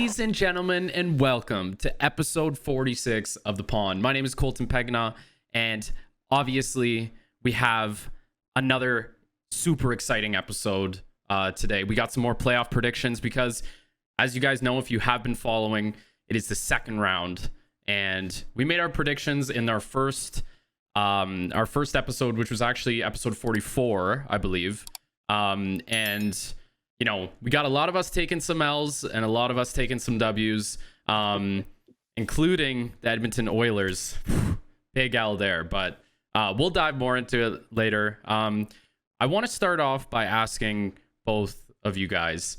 Ladies and gentlemen, and welcome to episode 46 of The Pond. My name is Colton Pegna, and obviously we have another super exciting episode today. We got some more playoff predictions because, as you guys know, if you have been following, it is the second round, and we made our predictions in our first episode, which was actually episode 44, I believe. And you know, we got a lot of us taking some L's and a lot of us taking some W's, including the Edmonton Oilers. Big L there, but we'll dive more into it later. I want to start off by asking both of you guys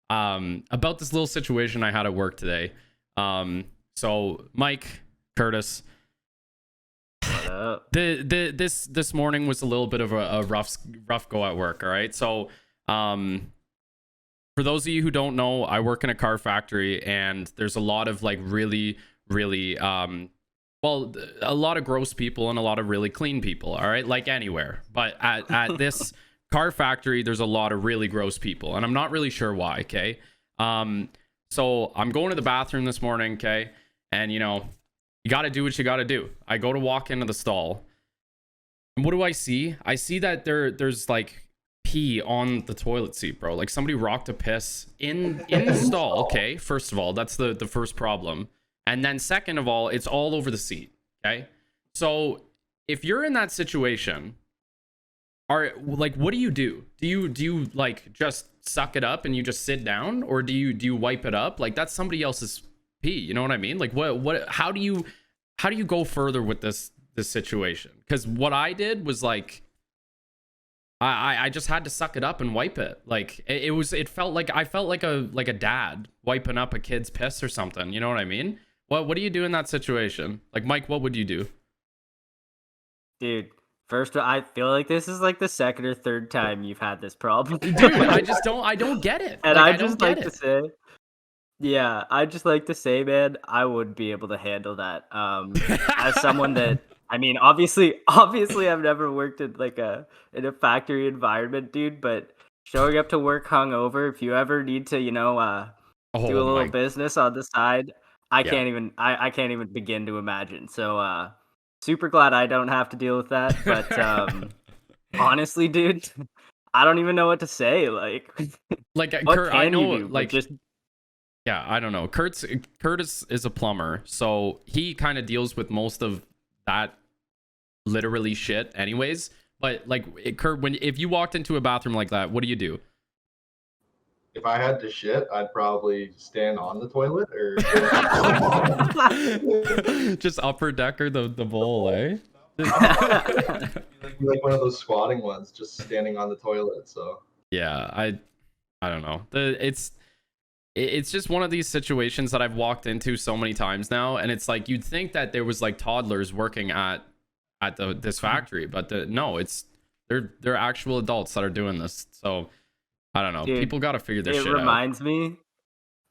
about this little situation I had at work today. So Mike, Curtis, this morning was a little bit of a rough go at work. All right, so for those of you who don't know, I work in a car factory, and there's a lot of like really a lot of gross people and a lot of really clean people. All right, like anywhere, but at this car factory, there's a lot of really gross people, and I'm not really sure why. Okay, so I'm going to the bathroom this morning. Okay, and you know, you got to do what you got to do. I go to walk into the stall, and what do I see? I see that there's like pee on the toilet seat, bro. Like somebody rocked a piss in the stall. Okay, first of all, that's the first problem, and then second of all, it's all over the seat. Okay, so if you're in that situation, what do you do? Do you like just suck it up and you just sit down, or do you wipe it up? Like that's somebody else's pee, you know what I mean? Like what how do you go further with this situation? Because what I did was like I just had to suck it up and wipe it. Like it felt like I felt like a dad wiping up a kid's piss or something. You know what I mean? What do you do in that situation? Like Mike, what would you do? Dude, first I feel like this is like the second or third time you've had this problem. Dude, I don't get it. And like, I just like to say, yeah, I just like to say, man, I would be able to handle that. As someone that, I mean, obviously, I've never worked in in a factory environment, dude. But showing up to work hungover, if you ever need to, do a little business on the side, I can't even begin to imagine. So, super glad I don't have to deal with that. But honestly, dude, I don't even know what to say. Like what Kurt, can I know, you do? like just. Yeah, I don't know. Curtis is a plumber, so he kind of deals with most of that literally shit anyways. But like Kurt, if you walked into a bathroom like that, what do you do? If I had to shit, I'd probably stand on the toilet or just upper decker the bowl, eh? like one of those squatting ones, just standing on the toilet. So yeah, I don't know. It's just one of these situations that I've walked into so many times now, and it's like you'd think that there was like toddlers working at this factory, but no, they're actual adults that are doing this. So I don't know. Dude, people got to figure this shit out.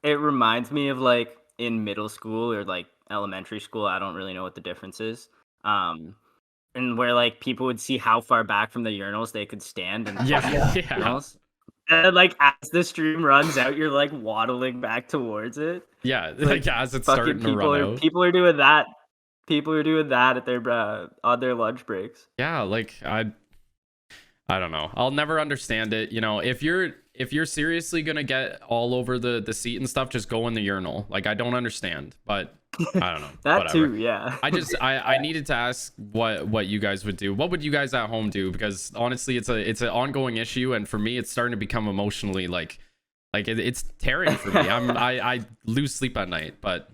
It reminds me of like in middle school or like elementary school. I don't really know what the difference is. And where like people would see how far back from the urinals they could stand and urinals. And like as the stream runs out, you're like waddling back towards it. Yeah, like as it's starting to run out. People are doing that. People are doing that at their on their lunch breaks. Yeah, like I don't know. I'll never understand it. You know, if you're seriously gonna get all over the seat and stuff, just go in the urinal. Like I don't understand, but I don't know. That whatever. Too, yeah. I needed to ask what you guys would do. What would you guys at home do? Because honestly, it's an ongoing issue, and for me, it's starting to become emotionally like it's tearing for me. I lose sleep at night, but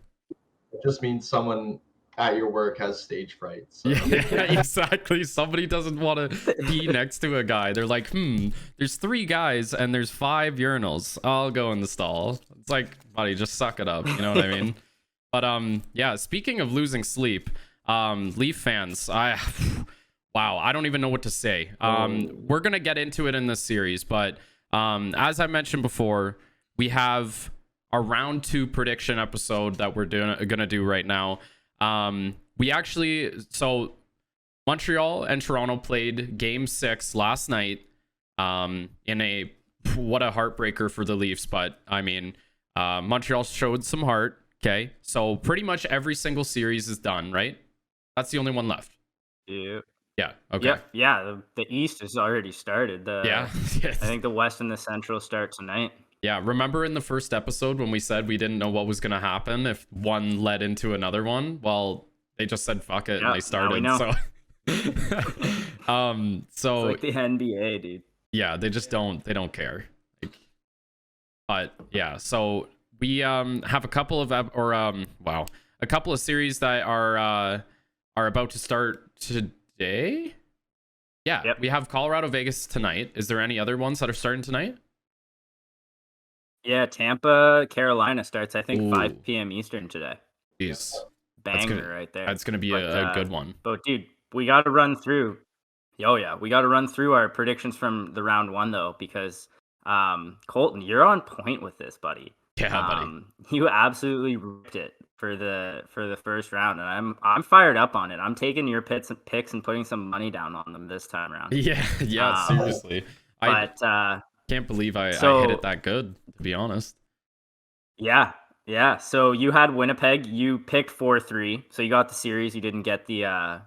it just means someone at your work has stage fright. So. Yeah, exactly. Somebody doesn't want to be next to a guy. They're like, there's 3 guys and there's 5 urinals. I'll go in the stall. It's like, buddy, just suck it up. You know what I mean? But yeah, speaking of losing sleep, Leaf fans, wow, I don't even know what to say. We're gonna get into it in this series, but as I mentioned before, we have our round 2 prediction episode that we're gonna do right now. So Montreal and Toronto played game 6 last night, in what a heartbreaker for the Leafs. But I mean, Montreal showed some heart. Okay, so pretty much every single series is done, right? That's the only one left. Yeah. Yeah. Okay. Yep. Yeah. The East has already started. Yeah. I think the West and the Central start tonight. Yeah. Remember in the first episode when we said we didn't know what was going to happen if one led into another one? Well, they just said fuck it and they started. Now we So, it's like the NBA, dude. yeah, they don't care. Like, but yeah, so we have a couple of a couple of series that are about to start today. Yeah, Yep. we have Colorado Vegas tonight. Is there any other ones that are starting tonight? Yeah, Tampa, Carolina starts, I think, Ooh. 5 p.m. Eastern today. Jeez. Banger right there. That's gonna be a good one. But dude, we got to run through. Oh yeah, we got to run through our predictions from the round one though, because Colton, you're on point with this, buddy. Yeah, buddy. You absolutely ripped it for the first round, and I'm fired up on it. I'm taking your picks and putting some money down on them this time around. Yeah, seriously. But I can't believe I hit it that good, to be honest. Yeah. So you had Winnipeg. You picked 4-3, so you got the series. You didn't get the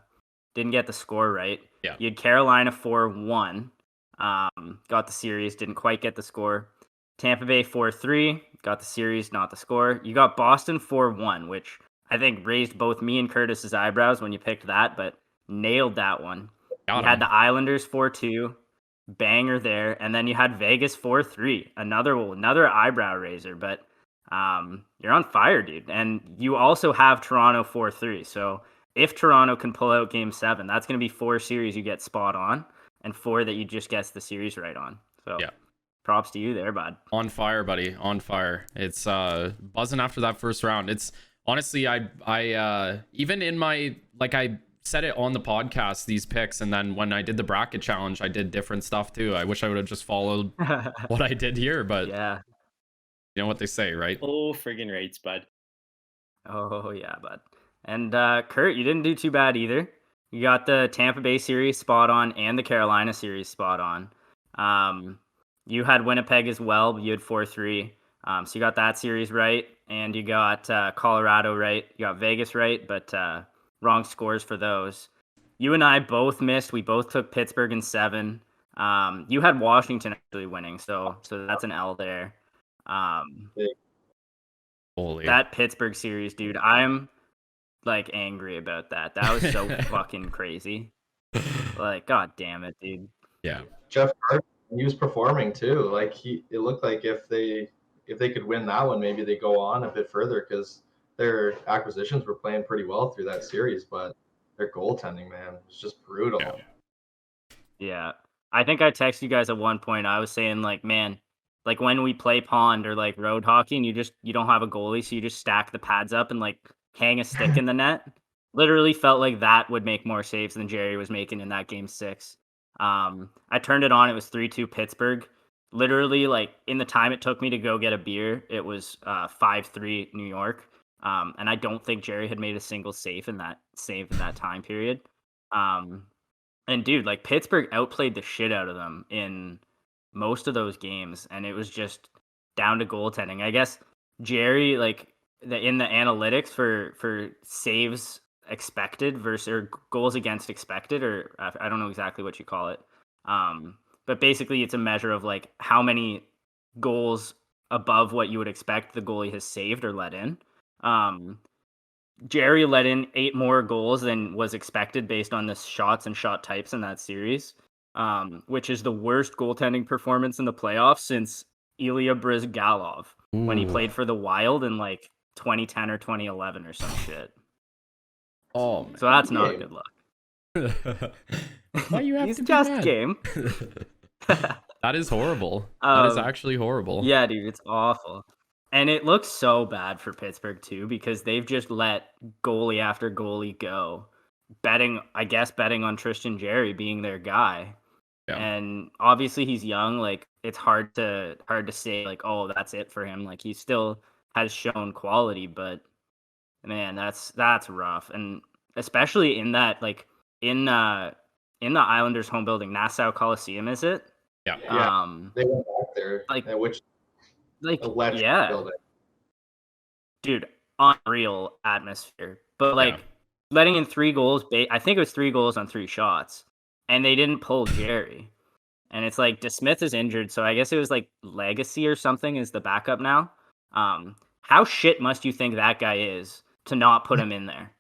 score right. Yeah. You had Carolina 4-1. Got the series. Didn't quite get the score. Tampa Bay 4-3. Got the series, not the score. You got Boston 4-1, which I think raised both me and Curtis's eyebrows when you picked that, but nailed that one. You had the Islanders 4-2. Banger there. And then you had Vegas 4-3. Another eyebrow raiser, but you're on fire, dude. And you also have Toronto 4-3. So if Toronto can pull out game 7, that's going to be 4 series you get spot on and 4 that you just guess the series right on. So yeah, props to you there, bud. On fire, buddy. On fire. It's buzzing after that first round. It's honestly, I even in my, like, I said it on the podcast, these picks, and then when I did the bracket challenge, I did different stuff too. I wish I would have just followed what I did here, but yeah, you know what they say, right? Oh, friggin' rates, bud. Oh yeah, bud. And Kurt, you didn't do too bad either. You got the Tampa Bay series spot on and the Carolina series spot on. You had Winnipeg as well, but you had 4-3. So you got that series right, and you got Colorado right. You got Vegas right, but wrong scores for those. You and I both missed. We both took Pittsburgh in 7. You had Washington actually winning, so that's an L there. Holy. That Pittsburgh series, dude, I'm like angry about that. That was so fucking crazy. Like, god damn it, dude. Yeah. Jeff Carter, he was performing too. Like it looked like if they could win that one, maybe they go on a bit further because their acquisitions were playing pretty well through that series, but their goaltending, man, was just brutal. Yeah. I think I texted you guys at one point. I was saying, like, man, like when we play pond or like road hockey and you don't have a goalie, so you just stack the pads up and like hang a stick in the net. Literally felt like that would make more saves than Jerry was making in that game 6. I turned it on. It was 3-2 Pittsburgh. Literally, like in the time it took me to go get a beer, it was 5-3 New York. And I don't think Jerry had made a single save in that time period. And dude, like Pittsburgh outplayed the shit out of them in most of those games, and it was just down to goaltending. I guess Jerry, like in the analytics for saves expected versus or goals against expected, or I don't know exactly what you call it. But basically it's a measure of like how many goals above what you would expect the goalie has saved or let in. Jerry let in 8 more goals than was expected based on the shots and shot types in that series, which is the worst goaltending performance in the playoffs since Ilya Bryzgalov when he played for the Wild in like 2010 or 2011 or some shit. Oh, man. So that's not good luck. Why you have He's to be just mad? game. That is horrible. That is actually horrible. Yeah, dude, it's awful. And it looks so bad for Pittsburgh too, because they've just let goalie after goalie go, betting on Tristan Jarry being their guy. Yeah. And obviously he's young. Like it's hard to say like, oh, that's it for him. Like he still has shown quality, but man, that's rough. And especially in that, like in the Islanders home building, Nassau Coliseum, is it? Yeah. They went back there, like which like electric yeah. building. dude, unreal atmosphere. But like Yeah. letting in 3 goals, I think it was 3 goals on 3 shots, and they didn't pull Jerry. And it's like DeSmith is injured, so I guess it was like Legacy or something is the backup now. How shit must you think that guy is to not put him in there?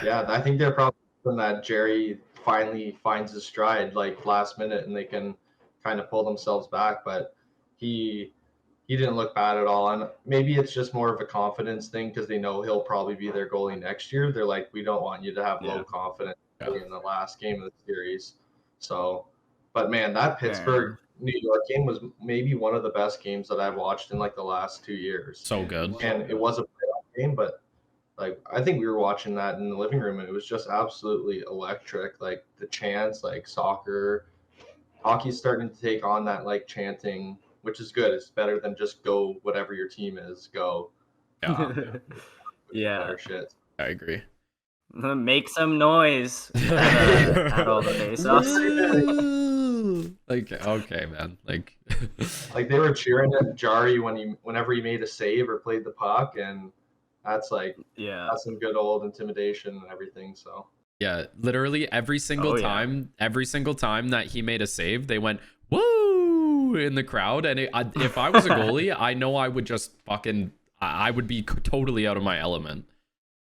Yeah, I think they're probably hoping that Jerry finally finds his stride like last minute and they can kind of pull themselves back. But he didn't look bad at all. And maybe it's just more of a confidence thing because they know he'll probably be their goalie next year. They're like, we don't want you to have low confidence Yeah. in the last game of the series. So, but man, that Fair Pittsburgh New York game was maybe one of the best games that I've watched in like the last 2 years. So good. And it was a playoff game, but like I think we were watching that in the living room and it was just absolutely electric. Like the chants, like soccer, hockey's starting to take on that like chanting, which is good. It's better than just go whatever your team is, go. Yeah. Yeah. Better shit. I agree. Make some noise at all the face-offs. Like, okay, man. Like Like they were cheering at Jari whenever he made a save or played the puck, and that's like that's some good old intimidation and everything. So yeah, literally every single Oh, yeah. time that he made a save, they went woo in the crowd. And if I was a goalie, I know I would just fucking I would be totally out of my element.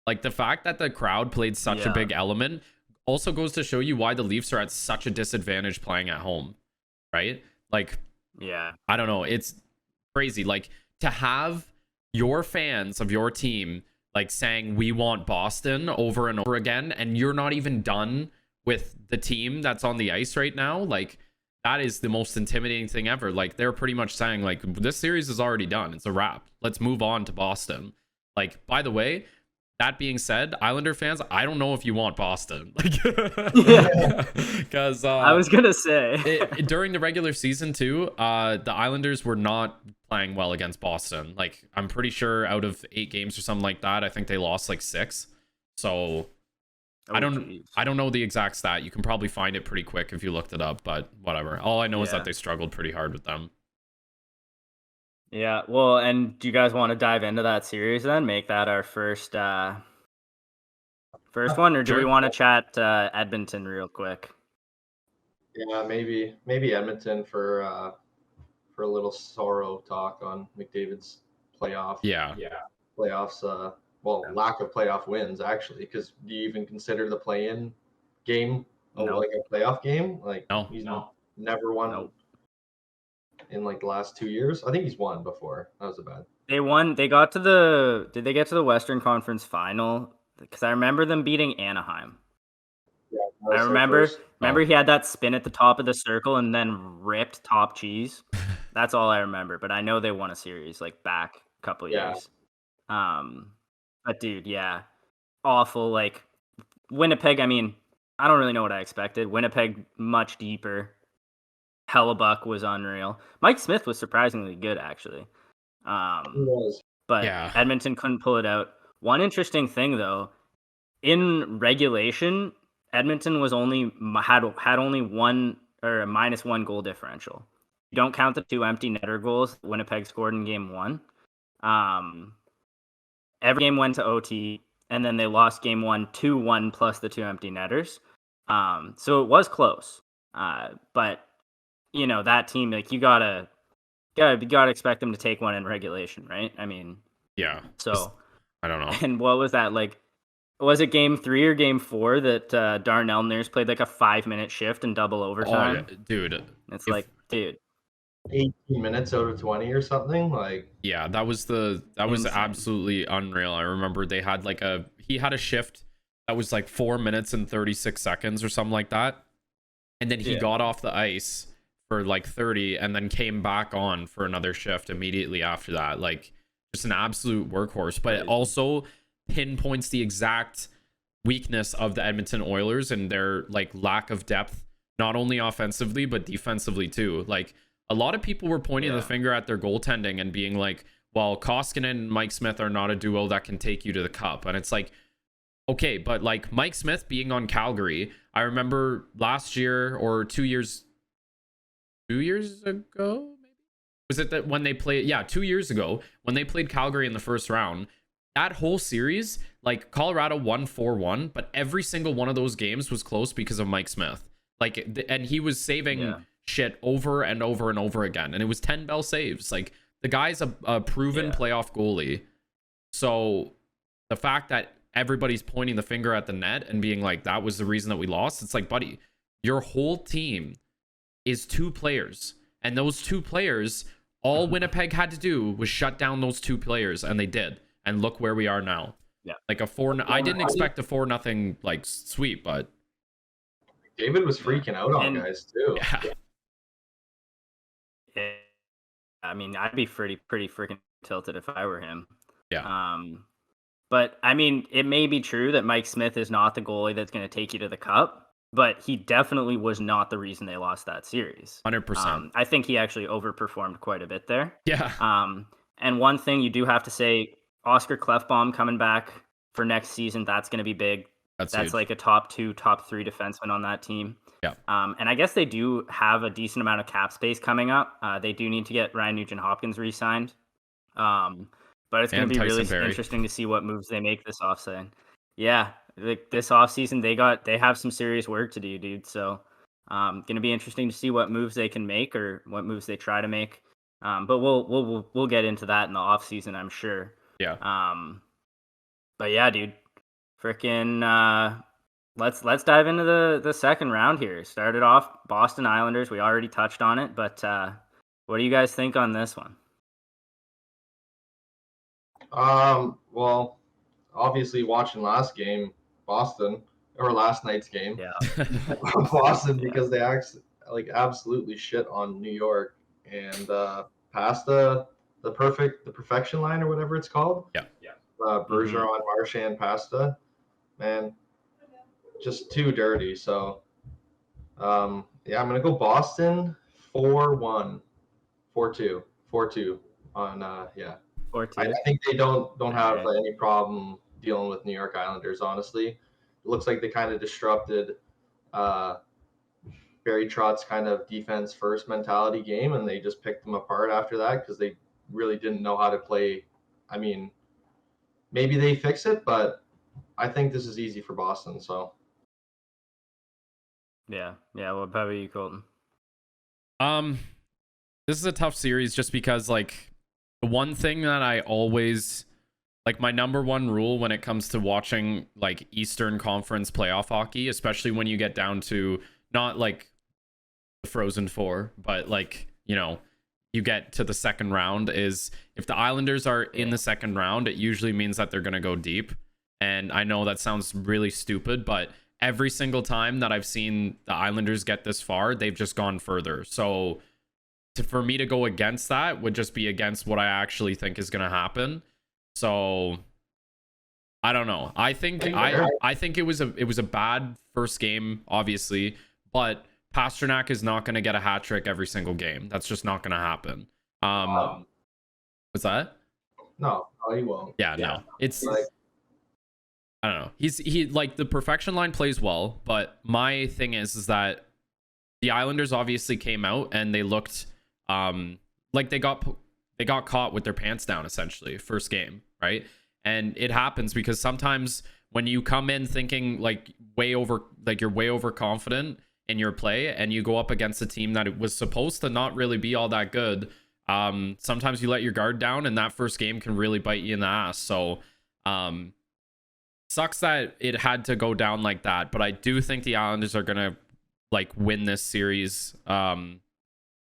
Like the fact that the crowd played such a big element also goes to show you why the Leafs are at such a disadvantage playing at home, right? Like, Yeah. I don't know, it's crazy. Like to have your fans of your team like saying we want Boston over and over again, and you're not even done with the team that's on the ice right now, like that is the most intimidating thing ever. Like they're pretty much saying like this series is already done, it's a wrap, let's move on to Boston. Like, by the way, that being said, Islander fans, I don't know if you want Boston. Like, because I was gonna say during the regular season too, the Islanders were not playing well against Boston. Like, I'm pretty sure out of 8 games or something like that, I think they lost like 6. So I don't know the exact stat. You can probably find it pretty quick if you looked it up, but whatever. All I know is that they struggled pretty hard with them. Yeah, well, and do you guys want to dive into that series then? Make that our first one, or do we want to chat Edmonton real quick? yeah, maybe Edmonton for a little sorrow talk on McDavid's playoffs. Well, lack of playoff wins actually, because do you even consider the play-in game like a playoff game? Like he's never won in like the last 2 years. I think he's won before. That was a bad. They won. They got to the. Did they get to the Western Conference Final? Because I remember them beating Anaheim. Yeah, I remember. Remember he had that spin at the top of the circle and then ripped top cheese. That's all I remember. But I know they won a series like back a couple of years. But dude, yeah, awful. Like Winnipeg. I mean, I don't really know what I expected. Winnipeg much deeper. Hellebuck was unreal. Mike Smith was surprisingly good, actually. But Edmonton couldn't pull it out. One interesting thing, though, in regulation, Edmonton was had only one or a -1 goal differential. You don't count the 2 empty netter goals Winnipeg scored in Game 1. Every game went to OT, and then they lost Game 1 2-1 plus the 2 empty netters. So it was close. But you know, that team, like you gotta expect them to take one in regulation, right? I mean, yeah. So I don't know. And what was that like? Was it Game 3 or Game 4 that Darnell Nurse played like a 5-minute shift in double overtime? Oh, yeah, dude, it's dude, 18 minutes out of 20 or something. Like, yeah, that was absolutely unreal. I remember they had like he had a shift that was like 4 minutes and 36 seconds or something like that, and then he got off the ice for like 30 and then came back on for another shift immediately after that. Like, just an absolute workhorse. But it also pinpoints the exact weakness of the Edmonton Oilers and their like lack of depth, not only offensively but defensively too. Like, a lot of people were pointing the finger at their goaltending and being like, well, Koskinen and Mike Smith are not a duo that can take you to the cup. And it's like, okay, but like Mike Smith being on Calgary, I remember last year or 2 years ago, maybe Was it that when they played, 2 years ago, when they played Calgary in the first round, that whole series, like Colorado won 4-1, but every single one of those games was close because of Mike Smith. Like, and he was saving shit over and over and over again. And it was 10 Bell saves. Like, the guy's a proven playoff goalie. So the fact that everybody's pointing the finger at the net and being like, that was the reason that we lost. It's like, buddy, your whole team is 2 players. And those 2 players, all Winnipeg had to do was shut down those 2 players. And they did. And look where we are now. Yeah. Like a 4, I didn't expect a 4-0 like sweep, but David was freaking out on guys too. Yeah. I mean, I'd be pretty freaking tilted if I were him. Yeah. But I mean, it may be true that Mike Smith is not the goalie that's going to take you to the cup, but he definitely was not the reason they lost that series. 100%. I think he actually overperformed quite a bit there. Yeah. And one thing you do have to say, Oscar Klefbom coming back for next season, that's going to be big. That's huge. Like a top 2, top 3 defenseman on that team. Yeah. And I guess they do have a decent amount of cap space coming up. They do need to get Ryan Nugent-Hopkins re-signed. But it's going to be really interesting to see what moves they make this offseason. Yeah, like this offseason, they have some serious work to do, dude. So going to be interesting to see what moves they can make or what moves they try to make. But we'll get into that in the offseason, I'm sure. Yeah. But yeah, dude, freaking let's dive into the second round here. Started off Boston Islanders. We already touched on it, but what do you guys think on this one? Well, obviously watching last night's game, Boston, because they absolutely shit on New York and passed the perfection line or whatever it's called. Yeah. Bergeron, Marchand, Pasta, man, just too dirty. So, I'm gonna go Boston 4-1, 4-2 on 4-2. I think they don't have any problem dealing with New York Islanders. Honestly, it looks like they kind of disrupted Barry Trotz's kind of defense first mentality game, and they just picked them apart after that because they really didn't know how to play. I mean, maybe they fix it, but I think this is easy for Boston. So, yeah. What about you, Colton? This is a tough series just because, like, the one thing that I always, like, my number one rule when it comes to watching, like, Eastern Conference playoff hockey, especially when you get down to not, like, the Frozen Four, but, like, you know, you get to the second round, is if the Islanders are in the second round, it usually means that they're going to go deep. And I know that sounds really stupid, but every single time that I've seen the Islanders get this far, they've just gone further. So for me to go against that would just be against what I actually think is going to happen. So I don't know. I think it was a bad first game, obviously, but Pasternak is not going to get a hat trick every single game. That's just not going to happen. What's that? No, he won't. Yeah, no. It's like, I don't know. He like, the perfection line plays well, but my thing is that the Islanders obviously came out and they looked like they got caught with their pants down essentially first game, right? And it happens because sometimes when you come in thinking like you're way overconfident in your play and you go up against a team that it was supposed to not really be all that good, sometimes you let your guard down and that first game can really bite you in the ass. So sucks that it had to go down like that, but I do think the Islanders are gonna like win this series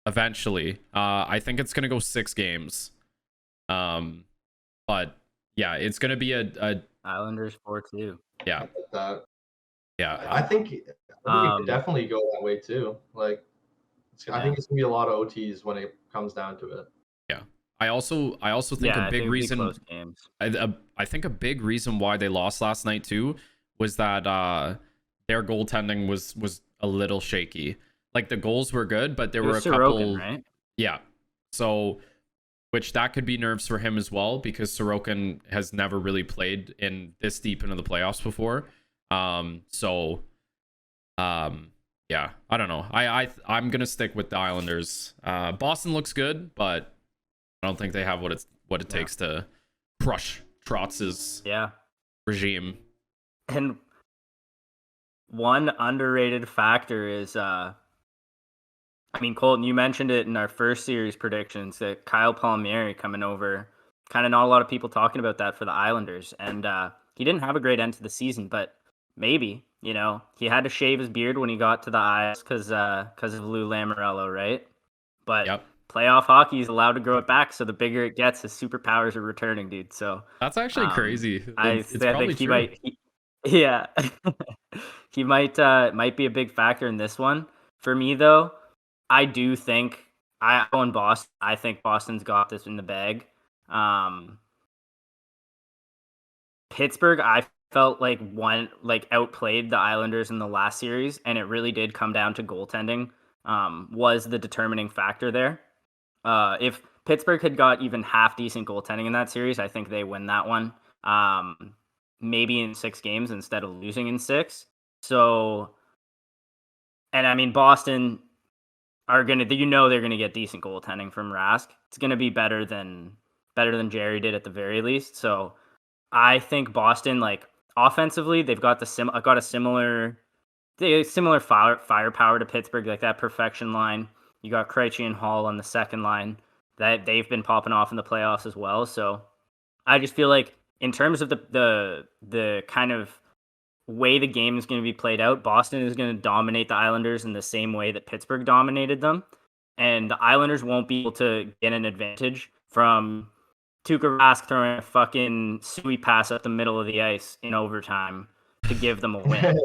eventually. I think it's gonna go 6 games, but yeah, it's gonna be a Islanders 4-2. Yeah. I think it could definitely go that way too. Like, I think it's gonna be a lot of OTs when it comes down to it. Yeah. I also think a big reason I think a big reason why they lost last night too was that their goaltending was a little shaky. Like, the goals were good, but there were a couple, right? Yeah. So, which that could be nerves for him as well, because Sorokin has never really played in this deep into the playoffs before. Yeah, I don't know. I'm gonna stick with the Islanders. Boston looks good, but I don't think they have what it takes to crush Trotz's regime. And one underrated factor is, Colton, you mentioned it in our first series predictions that Kyle Palmieri coming over. Kind of not a lot of people talking about that for the Islanders. And he didn't have a great end to the season, but maybe, he had to shave his beard when he got to the ice because of Lou Lamoriello, right? But playoff hockey is allowed to grow it back, so the bigger it gets, his superpowers are returning, dude. So that's actually crazy. It's probably true. He might be a big factor in this one. For me, though, I do think I own Boston. I think Boston's got this in the bag. Pittsburgh, I felt like outplayed the Islanders in the last series, and it really did come down to goaltending. Was the determining factor there. If Pittsburgh had got even half decent goaltending in that series, I think they win that one. Maybe in 6 games instead of losing in 6. So, and Boston are they're gonna get decent goaltending from Rask. It's gonna be better than Jerry did at the very least. So, I think Boston, offensively, they've got a similar firepower to Pittsburgh, like that perfection line. You got Krejci and Hall on the second line that they've been popping off in the playoffs as well. So, I just feel like in terms of the kind of way the game is going to be played out, Boston is going to dominate the Islanders in the same way that Pittsburgh dominated them. And the Islanders won't be able to get an advantage from Tuukka Rask throwing a fucking suey pass up the middle of the ice in overtime to give them a win.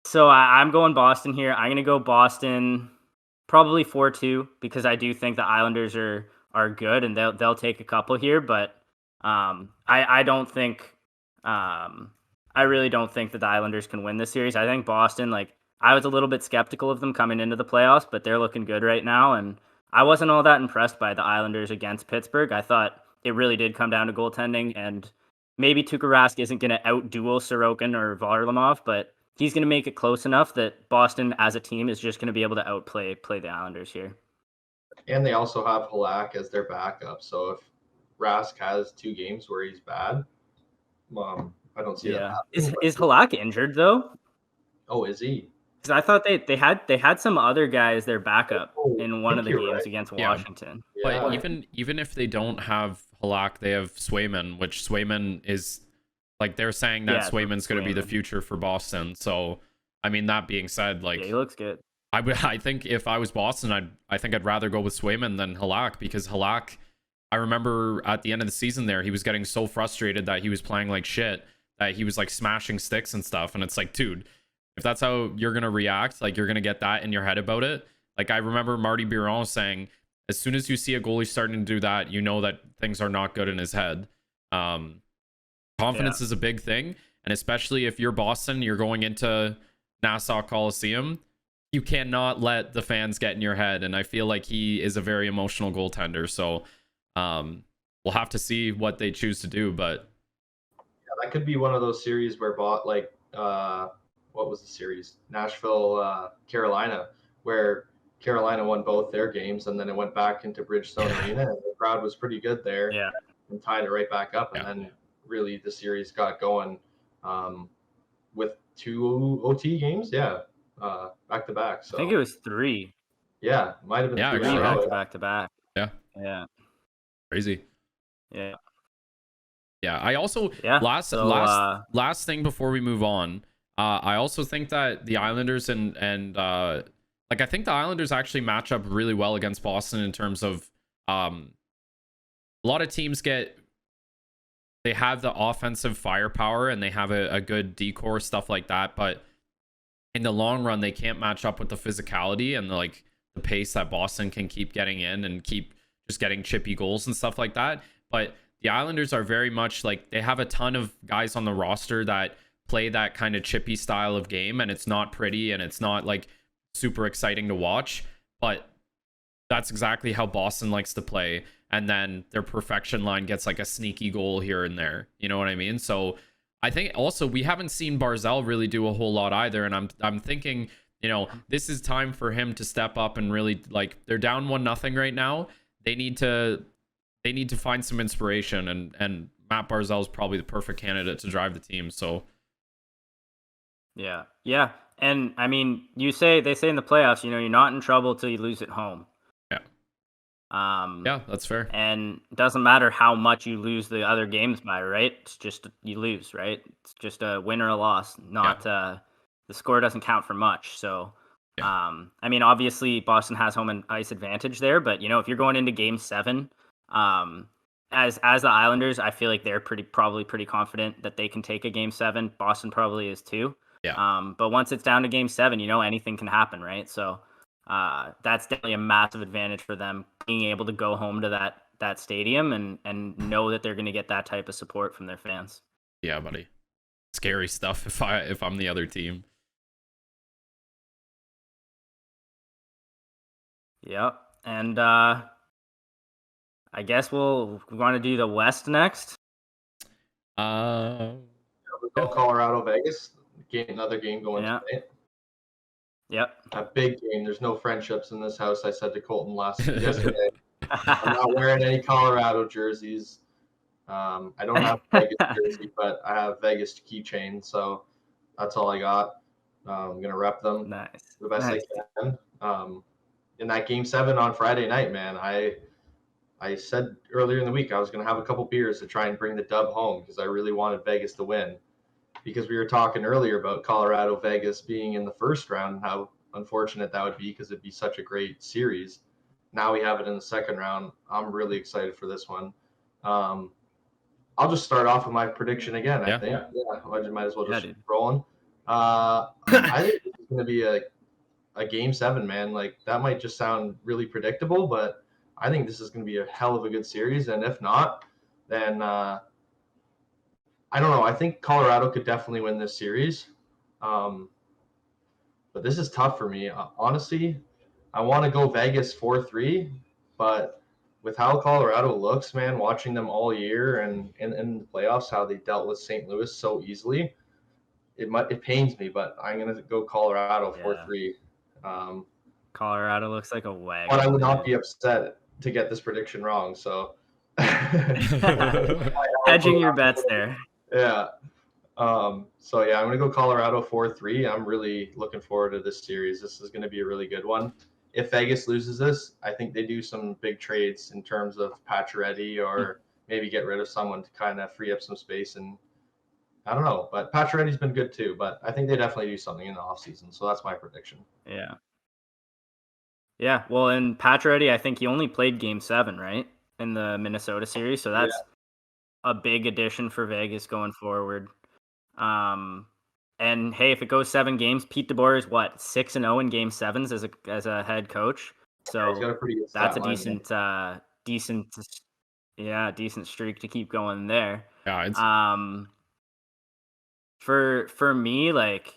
So I'm going Boston here. I'm going to go Boston probably 4-2 because I do think the Islanders are good and they'll take a couple here, but I don't think I really don't think that the Islanders can win this series. I think Boston, I was a little bit skeptical of them coming into the playoffs, but they're looking good right now, and I wasn't all that impressed by the Islanders against Pittsburgh. I thought it really did come down to goaltending, and maybe Tuukka Rask isn't going to out-duel Sorokin or Varlamov, but he's going to make it close enough that Boston as a team is just going to be able to outplay the Islanders here. And they also have Halak as their backup. So if Rask has 2 games where he's bad, I don't see that happening. Is Halak injured though? Oh, is he? Because I thought they had some other guys their backup in one of the games against Washington. Yeah. But even if they don't have Halak, they have Swayman, which Swayman is they're saying that Swayman's going to be the future for Boston. So that being said, he looks good. I think if I was Boston, I think I'd rather go with Swayman than Halak, because Halak, I remember at the end of the season there, he was getting so frustrated that he was playing like shit, that he was smashing sticks and stuff. And it's dude, if that's how you're going to react, you're going to get that in your head about it. I remember Marty Biron saying, as soon as you see a goalie starting to do that, you know that things are not good in his head. Confidence is a big thing. And especially if you're Boston, you're going into Nassau Coliseum, you cannot let the fans get in your head. And I feel like he is a very emotional goaltender. So we'll have to see what they choose to do. But that could be one of those series where what was the series? Nashville, Carolina, where Carolina won both their games, and then it went back into Bridgestone Arena, and the crowd was pretty good there, and tied it right back up. And then really the series got going with 2 OT games, back to back. So I think it was 3. Yeah, might have been 3 back to back. Yeah. Crazy. Yeah. I also last thing before we move on. I also think that the Islanders and I think the Islanders actually match up really well against Boston in terms of a lot of teams they have the offensive firepower and they have a good decor, stuff like that, but in the long run they can't match up with the physicality and the pace that Boston can keep getting in and keep just getting chippy goals and stuff like that. But the Islanders are very much they have a ton of guys on the roster that play that kind of chippy style of game, and it's not pretty and it's not super exciting to watch, but that's exactly how Boston likes to play. And then their perfection line gets a sneaky goal here and there, you know what I mean? So I think also we haven't seen Barzal really do a whole lot either, and I'm thinking this is time for him to step up and really, like, they're down 1-0 right now. They need to find some inspiration, and Matt Barzal is probably the perfect candidate to drive the team. So yeah. And I mean, they say in the playoffs, you're not in trouble till you lose at home. yeah. Yeah, that's fair. And it doesn't matter how much you lose the other games by, right? It's just you lose, right? It's just a win or a loss. Not the score doesn't count for much. So, I mean, obviously Boston has home and ice advantage there, but if you're going into Game 7, as the Islanders, I feel like they're probably pretty confident that they can take a Game 7. Boston probably is too. Yeah. But once it's down to Game 7, anything can happen, right? So. That's definitely a massive advantage for them, being able to go home to that stadium and know that they're going to get that type of support from their fans. Yeah, buddy. Scary stuff if I'm the other team. Yep. And I guess we want to do the West next. We'll go Colorado, Vegas. Another game going tonight. Yep. A big game. There's no friendships in this house. I said to Colton yesterday. I'm not wearing any Colorado jerseys. I don't have a Vegas jersey, but I have Vegas keychain, so that's all I got. I'm gonna rep them the best I can. In that Game 7 on Friday night, man, I said earlier in the week I was gonna have a couple beers to try and bring the dub home because I really wanted Vegas to win. Because we were talking earlier about Colorado Vegas being in the first round and how unfortunate that would be because it'd be such a great series. Now we have it in the second round. I'm really excited for this one. I'll just start off with my prediction again. I think. I might as well just keep rolling. I think it's going to be a Game 7, man. Like, that might just sound really predictable, but I think this is going to be a hell of a good series. And if not, then I don't know. I think Colorado could definitely win this series. But this is tough for me. Honestly, I want to go Vegas 4-3, but with how Colorado looks, man, watching them all year and in the playoffs, how they dealt with St. Louis so easily, it pains me, but I'm going to go Colorado 4-3. Colorado looks like a wagon. But I would not be upset to get this prediction wrong. So hedging your bets there. Yeah. So yeah, I'm gonna go Colorado 4-3. I'm really looking forward to this series. This is gonna be a really good one. If Vegas loses this, I think they do some big trades in terms of Pacioretty or maybe get rid of someone to kind of free up some space. And I don't know, but Pacioretty's been good too. But I think they definitely do something in the offseason. So that's my prediction. Yeah. Yeah. Well, in Pacioretty, I think he only played Game 7, right, in the Minnesota series. So that's a big addition for Vegas going forward. And hey, if it goes 7 games, Pete DeBoer is 6-0 in Game 7s as a head coach. So he's got a pretty good that's a line, decent streak to keep going there. Yeah. For me, like,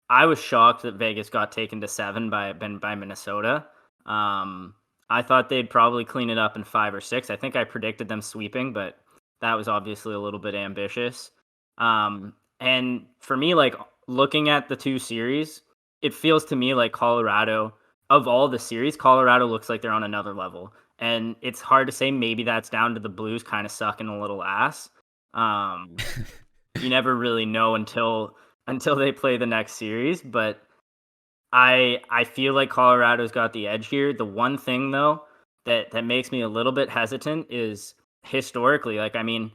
I was shocked that Vegas got taken to 7 by Minnesota. I thought they'd probably clean it up in 5 or 6. I think I predicted them sweeping, but that was obviously a little bit ambitious. And for me, like, looking at the two series, it feels to me like Colorado, of all the series, Colorado looks like they're on another level. And it's hard to say. Maybe that's down to the Blues kind of sucking a little ass. You never really know until they play the next series. But I feel like Colorado's got the edge here. The one thing, though, that makes me a little bit hesitant is historically, like, I mean,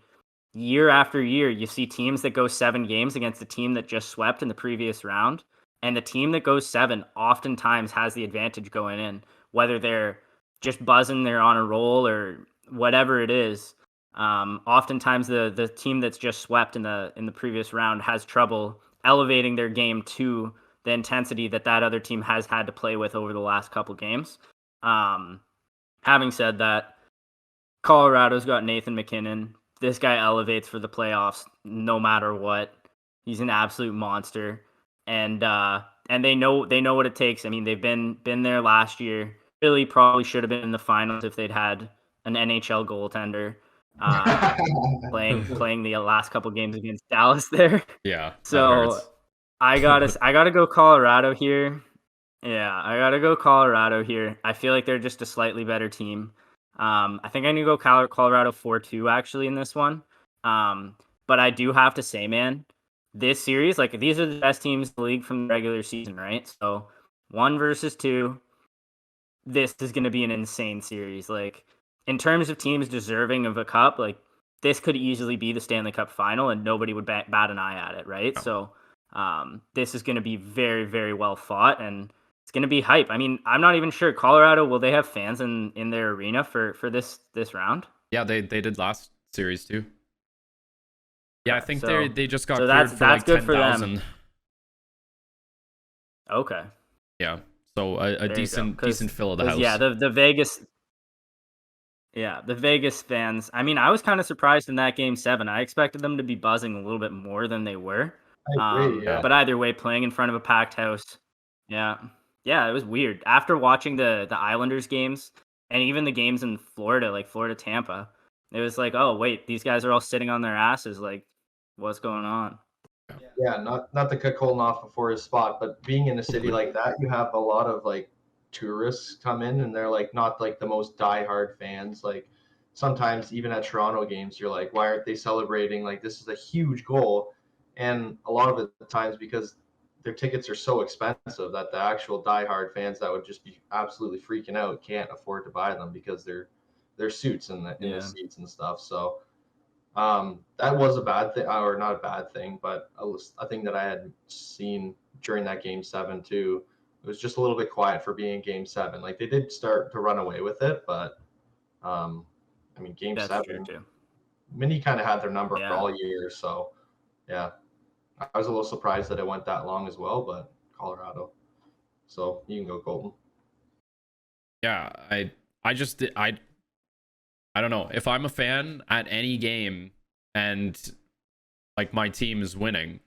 year after year, you see teams that go 7 games against the team that just swept in the previous round. And the team that goes 7 oftentimes has the advantage going in, whether they're just buzzing, they're on a roll, or whatever it is. Oftentimes the team that's just swept in the previous round has trouble elevating their game to the intensity that other team has had to play with over the last couple games. Having said that, Colorado's got Nathan McKinnon. This guy elevates for the playoffs no matter what. He's an absolute monster, and they know what it takes. I mean, they've been there last year. Really, probably should have been in the finals if they'd had an NHL goaltender playing the last couple games against Dallas there. Yeah. So I gotta go Colorado here. Yeah, I gotta go Colorado here. I feel like they're just a slightly better team. I think I'm gonna go Colorado 4-2 actually in this one. But I do have to say, man, this series, like these are the best teams in the league from the regular season, right? So 1 versus 2, this is gonna be an insane series. Like in terms of teams deserving of a cup, like this could easily be the Stanley Cup final, and nobody would bat an eye at it, right? So this is going to be very, very well fought, and it's going to be hype. I mean, I'm not even sure. Colorado, will they have fans in their arena for this round? Yeah, they did last series too. Yeah, I think so, they just got so cleared that's for like good for 10,000. them. Okay. Yeah, so a decent fill of the house. Yeah, the Vegas. Yeah, the Vegas fans. I mean, I was kind of surprised in that game 7. I expected them to be buzzing a little bit more than they were. I agree, yeah. But either way, playing in front of a packed house, yeah, it was weird. After watching the Islanders games and even the games in Florida, like Florida Tampa, it was like, oh wait, these guys are all sitting on their asses. Like, what's going on? Yeah, not to cut Colton off before his spot, but being in a city like that, you have a lot of like tourists come in, and they're like not like the most diehard fans. Like sometimes even at Toronto games, you're like, why aren't they celebrating? Like this is a huge goal, and a lot of the times because their tickets are so expensive that the actual diehard fans that would just be absolutely freaking out can't afford to buy them because they're suits in the seats and stuff. So that was a bad thing, or not a bad thing, but a thing that I had seen during that game 7 too. It was just a little bit quiet for being game 7. Like they did start to run away with it, but I mean game That's 7, true too. Mini kind of had their number Yeah. for all year. So yeah, I was a little surprised that it went that long as well, but Colorado. So you can go Colton. Yeah, I don't know. If I'm a fan at any game and like my team is winning,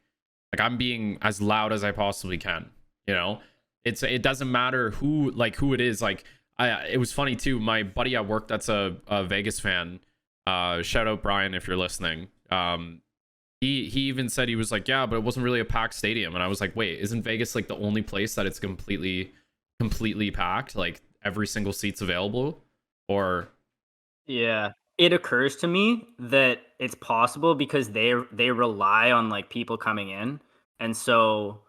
like I'm being as loud as I possibly can, you know? It doesn't matter who it is. Like it was funny too. My buddy at work that's a Vegas fan, shout out Brian if you're listening. He even said, he was like, yeah, but it wasn't really a packed stadium. And I was like, wait, isn't Vegas like the only place that it's completely packed? Like every single seat's available? Or yeah, it occurs to me that it's possible because they rely on like people coming in, and so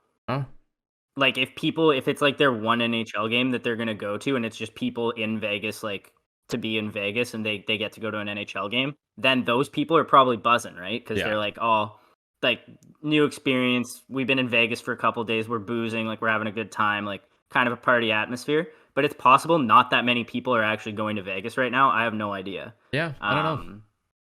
like if it's like their one NHL game that they're gonna go to, and it's just people in Vegas like to be in Vegas, and they get to go to an NHL game, then those people are probably buzzing, right? Because they're like, oh, like new experience. We've been in Vegas for a couple of days. We're boozing, like we're having a good time, like kind of a party atmosphere. But it's possible not that many people are actually going to Vegas right now. I have no idea. Yeah, I don't know.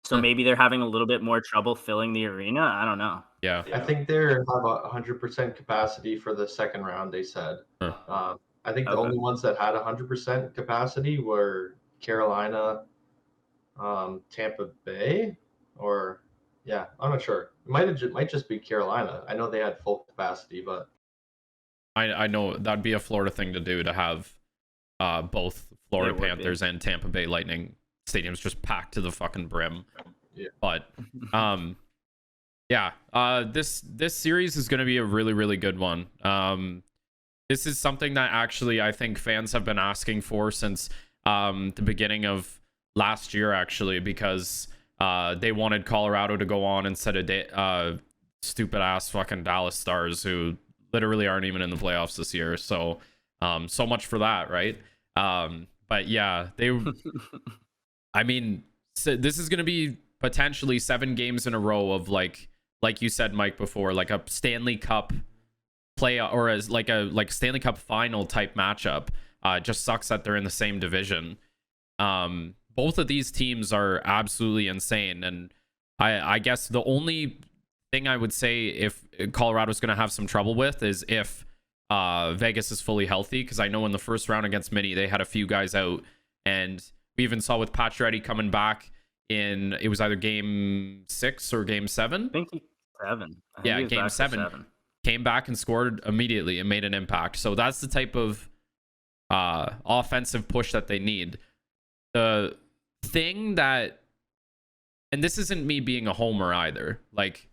So maybe they're having a little bit more trouble filling the arena. I don't know. Yeah. I think they're have 100% capacity for the second round, they said. I think the only ones that had 100% capacity were Carolina, Tampa Bay, or yeah, I'm not sure. It might just be Carolina. I know they had full capacity, but I know that'd be a Florida thing to do, to have both Florida Panthers and Tampa Bay Lightning stadiums just packed to the fucking brim. Yeah. But yeah, this series is going to be a really, really good one. This is something that actually I think fans have been asking for since the beginning of last year, actually, because they wanted Colorado to go on instead of stupid ass fucking Dallas Stars, who literally aren't even in the playoffs this year. So so much for that, right? But yeah, I mean, so this is going to be potentially 7 games in a row of like you said, Mike, before, like a Stanley Cup play, or as like a Stanley Cup final type matchup. It just sucks that they're in the same division. Both of these teams are absolutely insane, and I guess the only thing I would say if Colorado's going to have some trouble with is if Vegas is fully healthy, because I know in the first round against Mini they had a few guys out, and we even saw with Pacioretty coming back in, it was either game 6 or game 7. I think 7. Yeah, game 7. Came back and scored immediately and made an impact. So that's the type of offensive push that they need. The thing that, and this isn't me being a homer either, like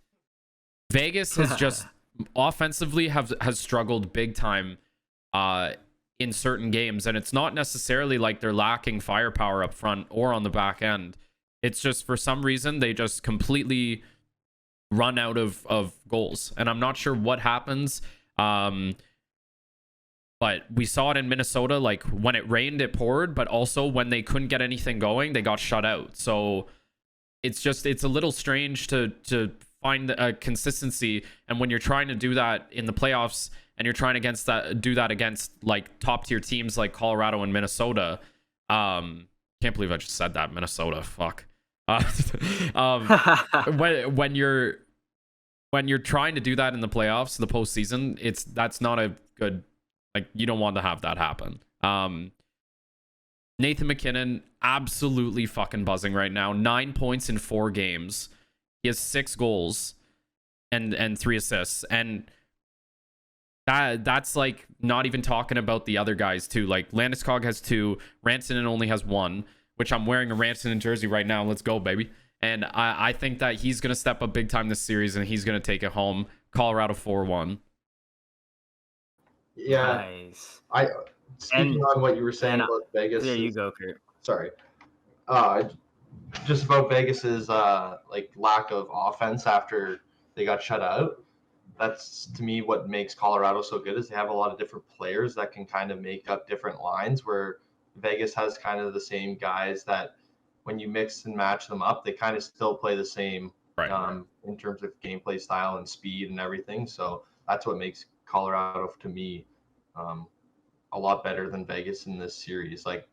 Vegas has just offensively has struggled big time in certain games, and it's not necessarily like they're lacking firepower up front or on the back end. It's just for some reason they just completely run out of goals, and I'm not sure what happens. But we saw it in Minnesota, like when it rained, it poured, but also when they couldn't get anything going, they got shut out. So it's a little strange to find a consistency. And when you're trying to do that in the playoffs and you're trying do that against like top tier teams like Colorado and Minnesota, can't believe I just said that, Minnesota. Fuck. When you're trying to do that in the playoffs, the postseason, that's not a good. Like, you don't want to have that happen. Nathan MacKinnon, absolutely fucking buzzing right now. 9 points in 4 games. He has 6 goals and 3 assists. And that's like not even talking about the other guys too. Like Landeskog has 2, Rantanen only has 1, which I'm wearing a Rantanen jersey right now. Let's go, baby. And I think that he's going to step up big time this series, and he's going to take it home. Colorado 4-1. Yeah, Nice. Speaking on what you were saying about Vegas. There you go, Kurt. Sorry. Just about Vegas's like lack of offense after they got shut out. That's to me what makes Colorado so good, is they have a lot of different players that can kind of make up different lines, where Vegas has kind of the same guys that when you mix and match them up, they kind of still play the same, right, in terms of gameplay style and speed and everything. So that's what makes Colorado, to me, a lot better than Vegas in this series. Like,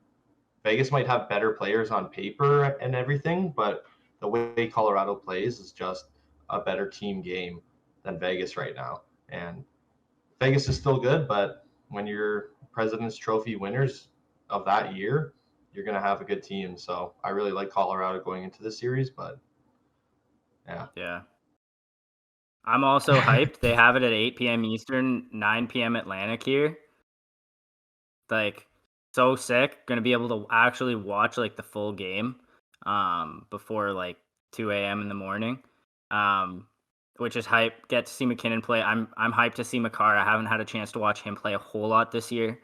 Vegas might have better players on paper and everything, but the way Colorado plays is just a better team game than Vegas right now. And Vegas is still good, but when you're President's Trophy winners of that year, you're going to have a good team. So I really like Colorado going into the series, but yeah. I'm also hyped. They have it at 8 p.m. Eastern, 9 p.m. Atlantic here. Like, so sick. Going to be able to actually watch like the full game before like 2 a.m. in the morning, which is hype. Get to see MacKinnon play. I'm hyped to see Makar. I haven't had a chance to watch him play a whole lot this year.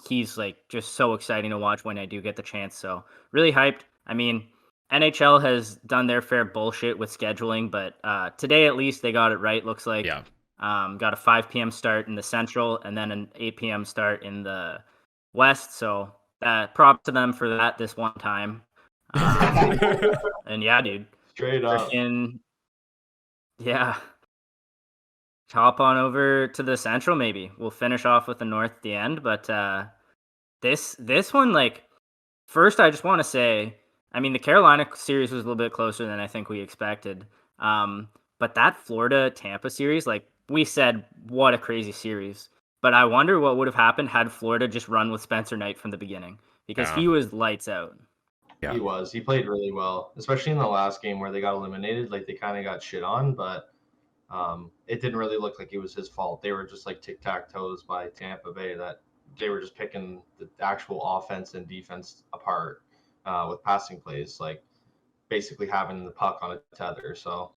He's like just so exciting to watch when I do get the chance. So really hyped. I mean, NHL has done their fair bullshit with scheduling, but today at least they got it right. Looks like. Yeah. Got a 5 p.m. start in the Central and then an 8 p.m. start in the West. So props to them for that this one time. And yeah, dude. Straight up. Yeah. Hop on over to the Central maybe. We'll finish off with the North at the end. But this one, like, first I just want to say, I mean, the Carolina series was a little bit closer than I think we expected. But that Florida-Tampa series, like, we said, what a crazy series. But I wonder what would have happened had Florida just run with Spencer Knight from the beginning, because he was lights out. Yeah. He was. He played really well, especially in the last game where they got eliminated. Like, they kind of got shit on, but it didn't really look like it was his fault. They were just like tic-tac-toes by Tampa Bay, that they were just picking the actual offense and defense apart with passing plays, like basically having the puck on a tether. So,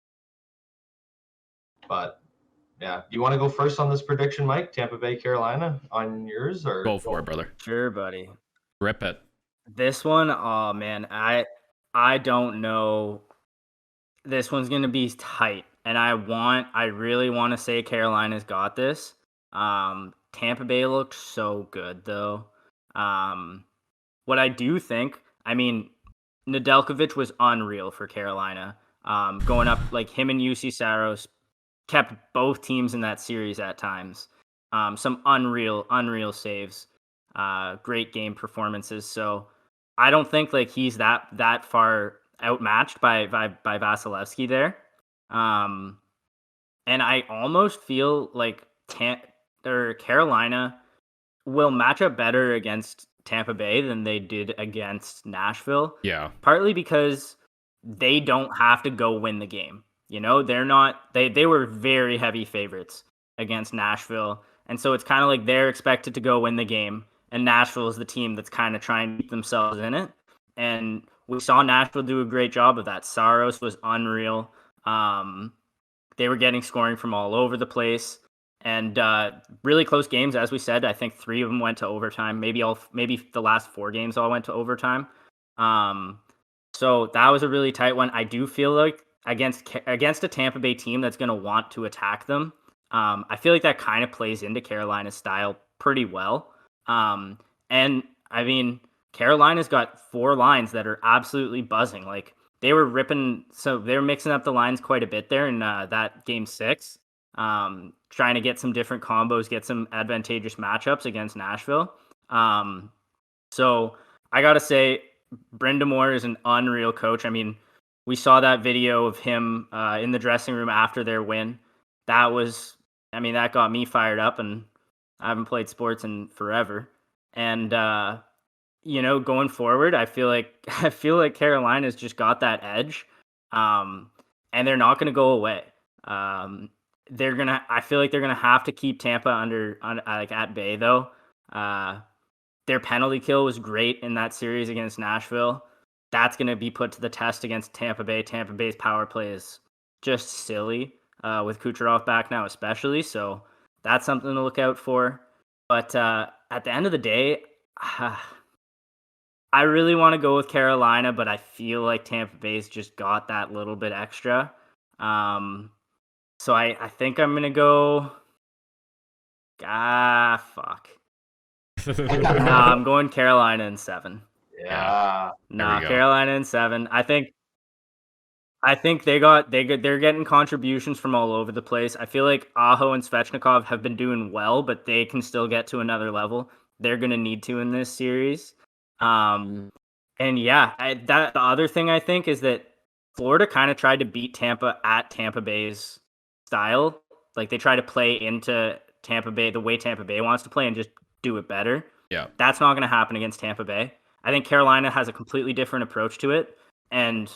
but yeah, do you want to go first on this prediction, Mike? Tampa Bay, Carolina on yours, or go for it, brother? Sure, buddy. Rip it. This one, oh man, I don't know. This one's gonna be tight, and I really want to say Carolina's got this. Tampa Bay looked so good though. What I do think, I mean, Nedeljkovic was unreal for Carolina. Going up, like, him and UC Saros kept both teams in that series at times. Some unreal saves. Great game performances. So I don't think like he's that far outmatched by Vasilevsky there. And I almost feel like Carolina will match up better against Tampa Bay than they did against Nashville. Yeah. Partly because they don't have to go win the game. You know, they were very heavy favorites against Nashville. And so it's kind of like they're expected to go win the game. And Nashville is the team that's kind of trying to keep themselves in it. And we saw Nashville do a great job of that. Saros was unreal. they were getting scoring from all over the place, and really close games. As we said, I think 3 of them went to overtime. Maybe the last 4 games all went to overtime. So that was a really tight one. I do feel like against a Tampa Bay team that's going to want to attack them, I feel like that kind of plays into Carolina's style pretty well. And I mean, Carolina's got 4 lines that are absolutely buzzing. Like they were mixing up the lines quite a bit there in that game 6, trying to get some different combos, get some advantageous matchups against Nashville. So I gotta say, Brind'Amour is an unreal coach. I mean, we saw that video of him in the dressing room after their win. That got me fired up, and I haven't played sports in forever. And going forward, I feel like Carolina's just got that edge, and they're not going to go away. I feel like they're gonna have to keep Tampa at bay though. Their penalty kill was great in that series against Nashville. That's going to be put to the test against Tampa Bay. Tampa Bay's power play is just silly with Kucherov back now especially. So that's something to look out for. But at the end of the day, I really want to go with Carolina, but I feel like Tampa Bay's just got that little bit extra. So I think I'm going to go... fuck. I'm going Carolina in 7. Yeah. Carolina in 7. I think they're getting contributions from all over the place. I feel like Aho and Svechnikov have been doing well, but they can still get to another level. They're going to need to in this series. And yeah, the other thing I think is that Florida kind of tried to beat Tampa at Tampa Bay's style. Like they try to play into Tampa Bay the way Tampa Bay wants to play and just do it better. Yeah. That's not going to happen against Tampa Bay. I think Carolina has a completely different approach to it, and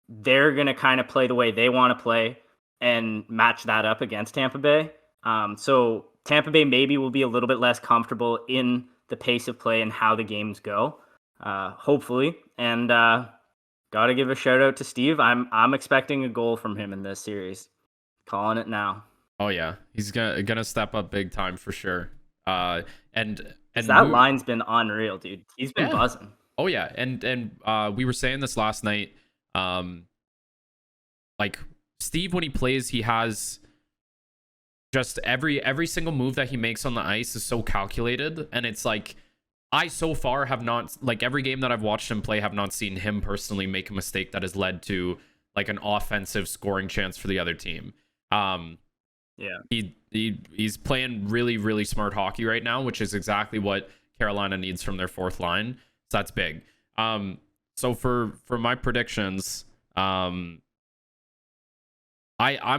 they're going to kind of play the way they want to play and match that up against Tampa Bay. So Tampa Bay maybe will be a little bit less comfortable in the pace of play and how the games go, hopefully. And got to give a shout out to Steve. I'm expecting a goal from him in this series. Calling it now. Oh yeah, he's gonna step up big time for sure. And that line's been unreal, dude. He's been buzzing. Oh yeah, and we were saying this last night. Like Steve, when he plays, he has just every single move that he makes on the ice is so calculated, and it's like I so far have not, like every game that I've watched him play, have not seen him personally make a mistake that has led to like an offensive scoring chance for the other team. Yeah, he's playing really, really smart hockey right now, which is exactly what Carolina needs from their 4th line. So that's big. So for my predictions, I'm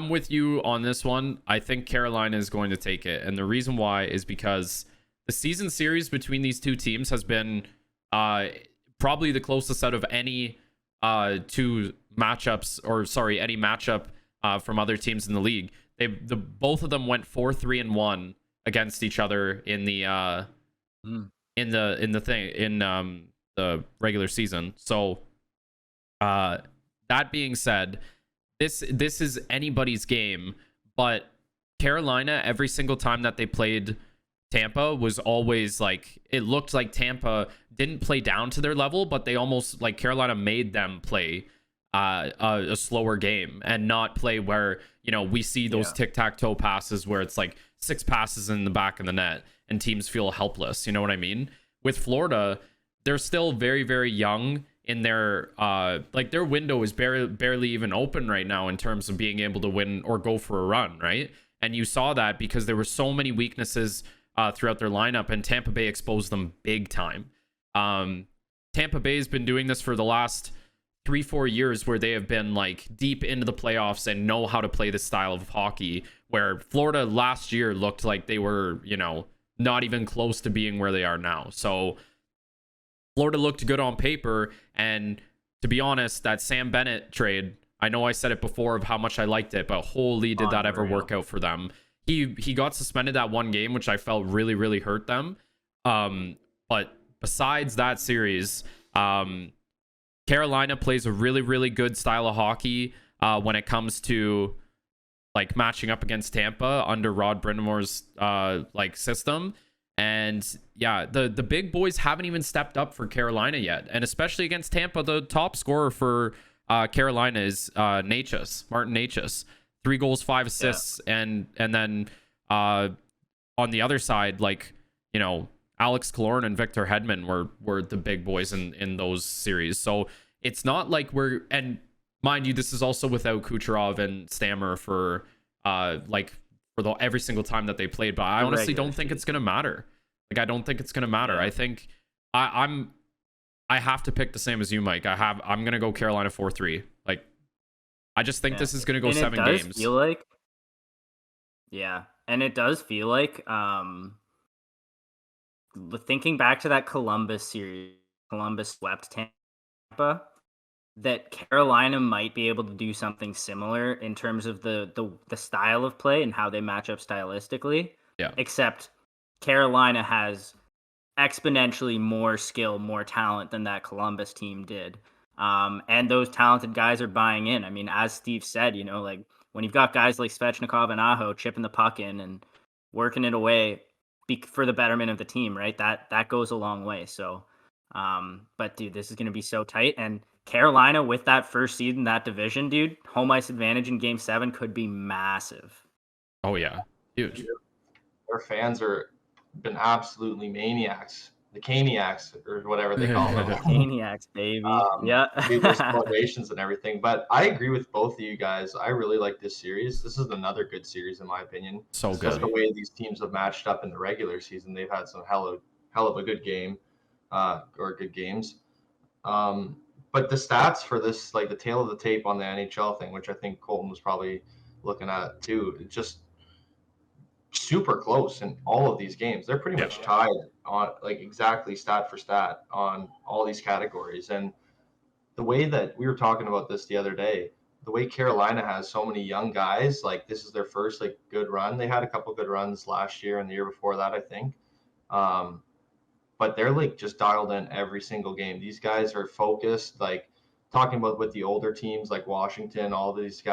with you on this one. I think Carolina is going to take it, and the reason why is because the season series between these two teams has been probably the closest out of any any matchup from other teams in the league. Both of them went 4-3-1 against each other in the the regular season. So that being said, this is anybody's game, but Carolina, every single time that they played Tampa, was always like, it looked like Tampa didn't play down to their level, but they almost, like, Carolina made them play a slower game and not play where, you know, we see those tic-tac-toe passes where it's like 6 passes in the back of the net and teams feel helpless. You know what I mean? With Florida, they're still very, very young in their their window is barely even open right now in terms of being able to win or go for a run, right? And you saw that because there were so many weaknesses throughout their lineup, and Tampa Bay exposed them big time. Tampa Bay has been doing this for the last 3-4 years, where they have been like deep into the playoffs and know how to play this style of hockey, where Florida last year looked like they were, you know, not even close to being where they are now. So Florida looked good on paper, and to be honest, that Sam Bennett trade, I know I said it before of how much I liked it, but holy did that ever work out for them. He got suspended that one game, which I felt really, really hurt them. But besides that series, Carolina plays a really, really good style of hockey when it comes to like matching up against Tampa under Rod Brind'Amour's like system. And yeah, the big boys haven't even stepped up for Carolina yet. And especially against Tampa, the top scorer for Carolina is Martin Necas. 3 goals, 5 assists, and then on the other side, like, you know, Alex Killorn and Victor Hedman were the big boys in those series. So it's not like and mind you, this is also without Kucherov and Stammer for every single time that they played. But I honestly don't think it's gonna matter. Like, I don't think it's gonna matter. I think I have to pick the same as you, Mike. I'm gonna go Carolina 4-3. Like, I just think this is gonna go 7 games. Feel like, and it does feel like thinking back to that Columbus series, Columbus swept Tampa, that Carolina might be able to do something similar in terms of the style of play and how they match up stylistically. Yeah. Except Carolina has exponentially more skill, more talent than that Columbus team did. And those talented guys are buying in. I mean, as Steve said, you know, like when you've got guys like Svechnikov and Aho chipping the puck in and working it away for the betterment of the team, right? That goes a long way. So, but dude, this is going to be so tight. And Carolina, with that first seed in that division, dude, home ice advantage in Game 7 could be massive. Oh yeah, huge. Their fans are been absolutely maniacs. The Caniacs, or whatever they call them. Caniacs, baby. There's celebrations and everything. But I agree with both of you guys. I really like this series. This is another good series, in my opinion. So it's good. Just the way these teams have matched up in the regular season. They've had some hell of a good game, or good games. But the stats for this, like the tail of the tape on the NHL thing, which I think Colton was probably looking at too, it's just super close in all of these games. They're pretty much tied on, like, exactly stat for stat on all these categories. And the way that we were talking about this the other day, the way Carolina has so many young guys, like this is their first like good run. They had a couple good runs last year and the year before that, I think. But they're like just dialed in every single game. These guys are focused, like talking about with the older teams like Washington, all these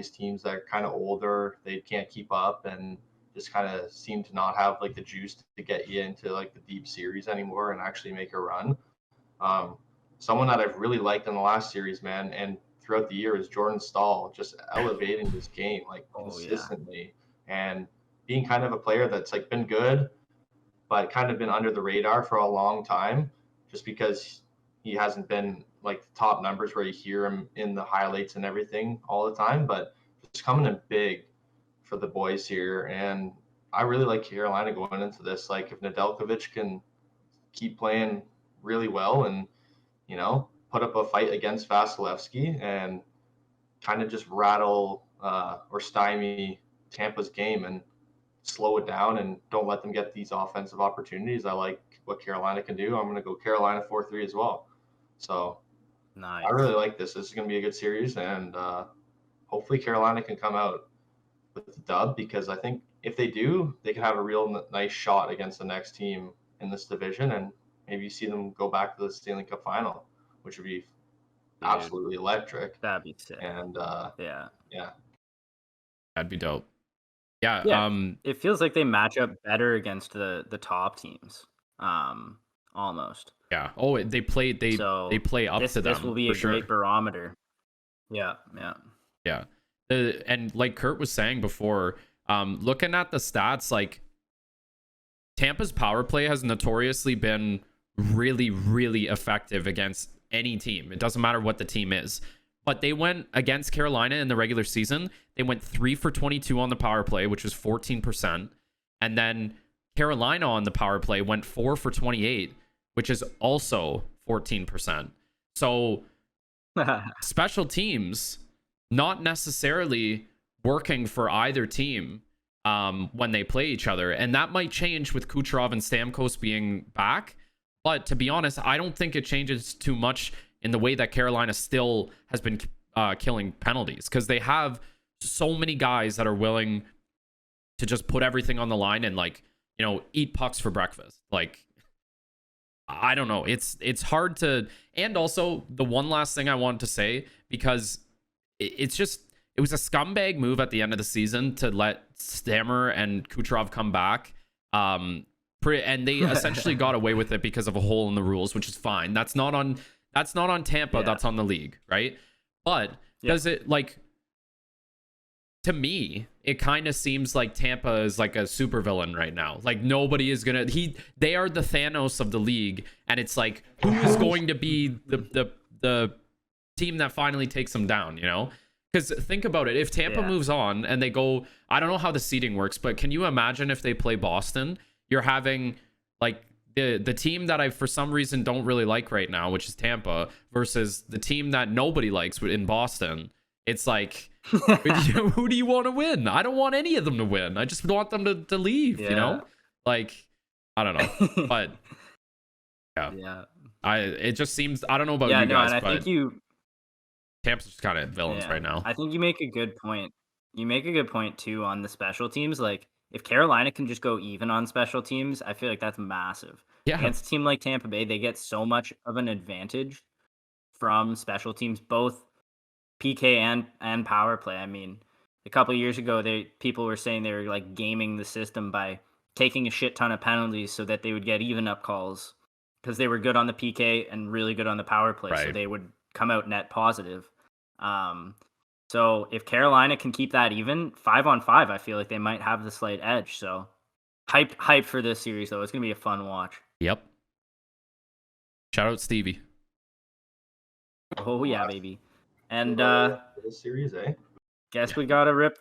teams that are kind of older, they can't keep up and just kind of seem to not have like the juice to get you into like the deep series anymore and actually make a run. Someone that I've really liked in the last series, man, and throughout the year is Jordan Stahl, just elevating this game like consistently and being kind of a player that's like been good, but kind of been under the radar for a long time, just because he hasn't been like the top numbers where you hear him in the highlights and everything all the time, but it's coming in big for the boys here. And I really like Carolina going into this. Like if Nedeljkovic can keep playing really well and, you know, put up a fight against Vasilevsky and kind of just rattle or stymie Tampa's game and slow it down and don't let them get these offensive opportunities. I like what Carolina can do. I'm going to go Carolina 4-3 as well. So nice. I really like this. This is going to be a good series, and hopefully Carolina can come out with the dub, because I think if they do, they can have a real nice shot against the next team in this division, and maybe you see them go back to the Stanley Cup final, which would be absolutely electric. That'd be sick. And yeah, that'd be dope. Yeah. It feels like they match up better against the top teams. Almost. Yeah. Oh, they play up to them. This will be a great barometer. Yeah. And like Kurt was saying before, looking at the stats, like Tampa's power play has notoriously been really, really effective against any team. It doesn't matter what the team is. But they went against Carolina in the regular season. They went 3 for 22 on the power play, which was 14%. And then Carolina on the power play went 4 for 28, which is also 14%. So special teams not necessarily working for either team when they play each other. And that might change with Kucherov and Stamkos being back. But to be honest, I don't think it changes too much in the way that Carolina still has been killing penalties, because they have so many guys that are willing to just put everything on the line and, like, you know, eat pucks for breakfast. Like, I don't know. It's hard to. And also, the one last thing I wanted to say, because it it was a scumbag move at the end of the season to let Stammer and Kucherov come back. And they essentially got away with it because of a hole in the rules, which is fine. That's not on Tampa. That's on the league, right? But does it, like, to me, it kind of seems like Tampa is like a supervillain right now. Like, nobody is gonna. They are the Thanos of the league, and it's like, who is going to be the team that finally takes them down? You know, because think about it. If Tampa moves on and they go, I don't know how the seeding works, but can you imagine if they play Boston? You're having like the team that I for some reason don't really like right now, which is Tampa, versus the team that nobody likes in Boston. It's like, who do you want to win? I don't want any of them to win. I just want them to leave, you know? Like, I don't know. But it just seems, I don't know about you guys, and I but think Tampa's just kind of villains right now. I think you make a good point. You make a good point too on the special teams. Like, if Carolina can just go even on special teams, I feel like that's massive. Yeah. Against a team like Tampa Bay, they get so much of an advantage from special teams, both PK and power play. I mean, a couple of years ago, people were saying they were like gaming the system by taking a shit ton of penalties so that they would get even up calls because they were good on the PK and really good on the power play, so they would come out net positive. So if Carolina can keep that even 5-on-5, I feel like they might have the slight edge. So hype for this series though. It's gonna be a fun watch. Yep. Shout out Stevie. Oh yeah, baby. And this series, guess we gotta rip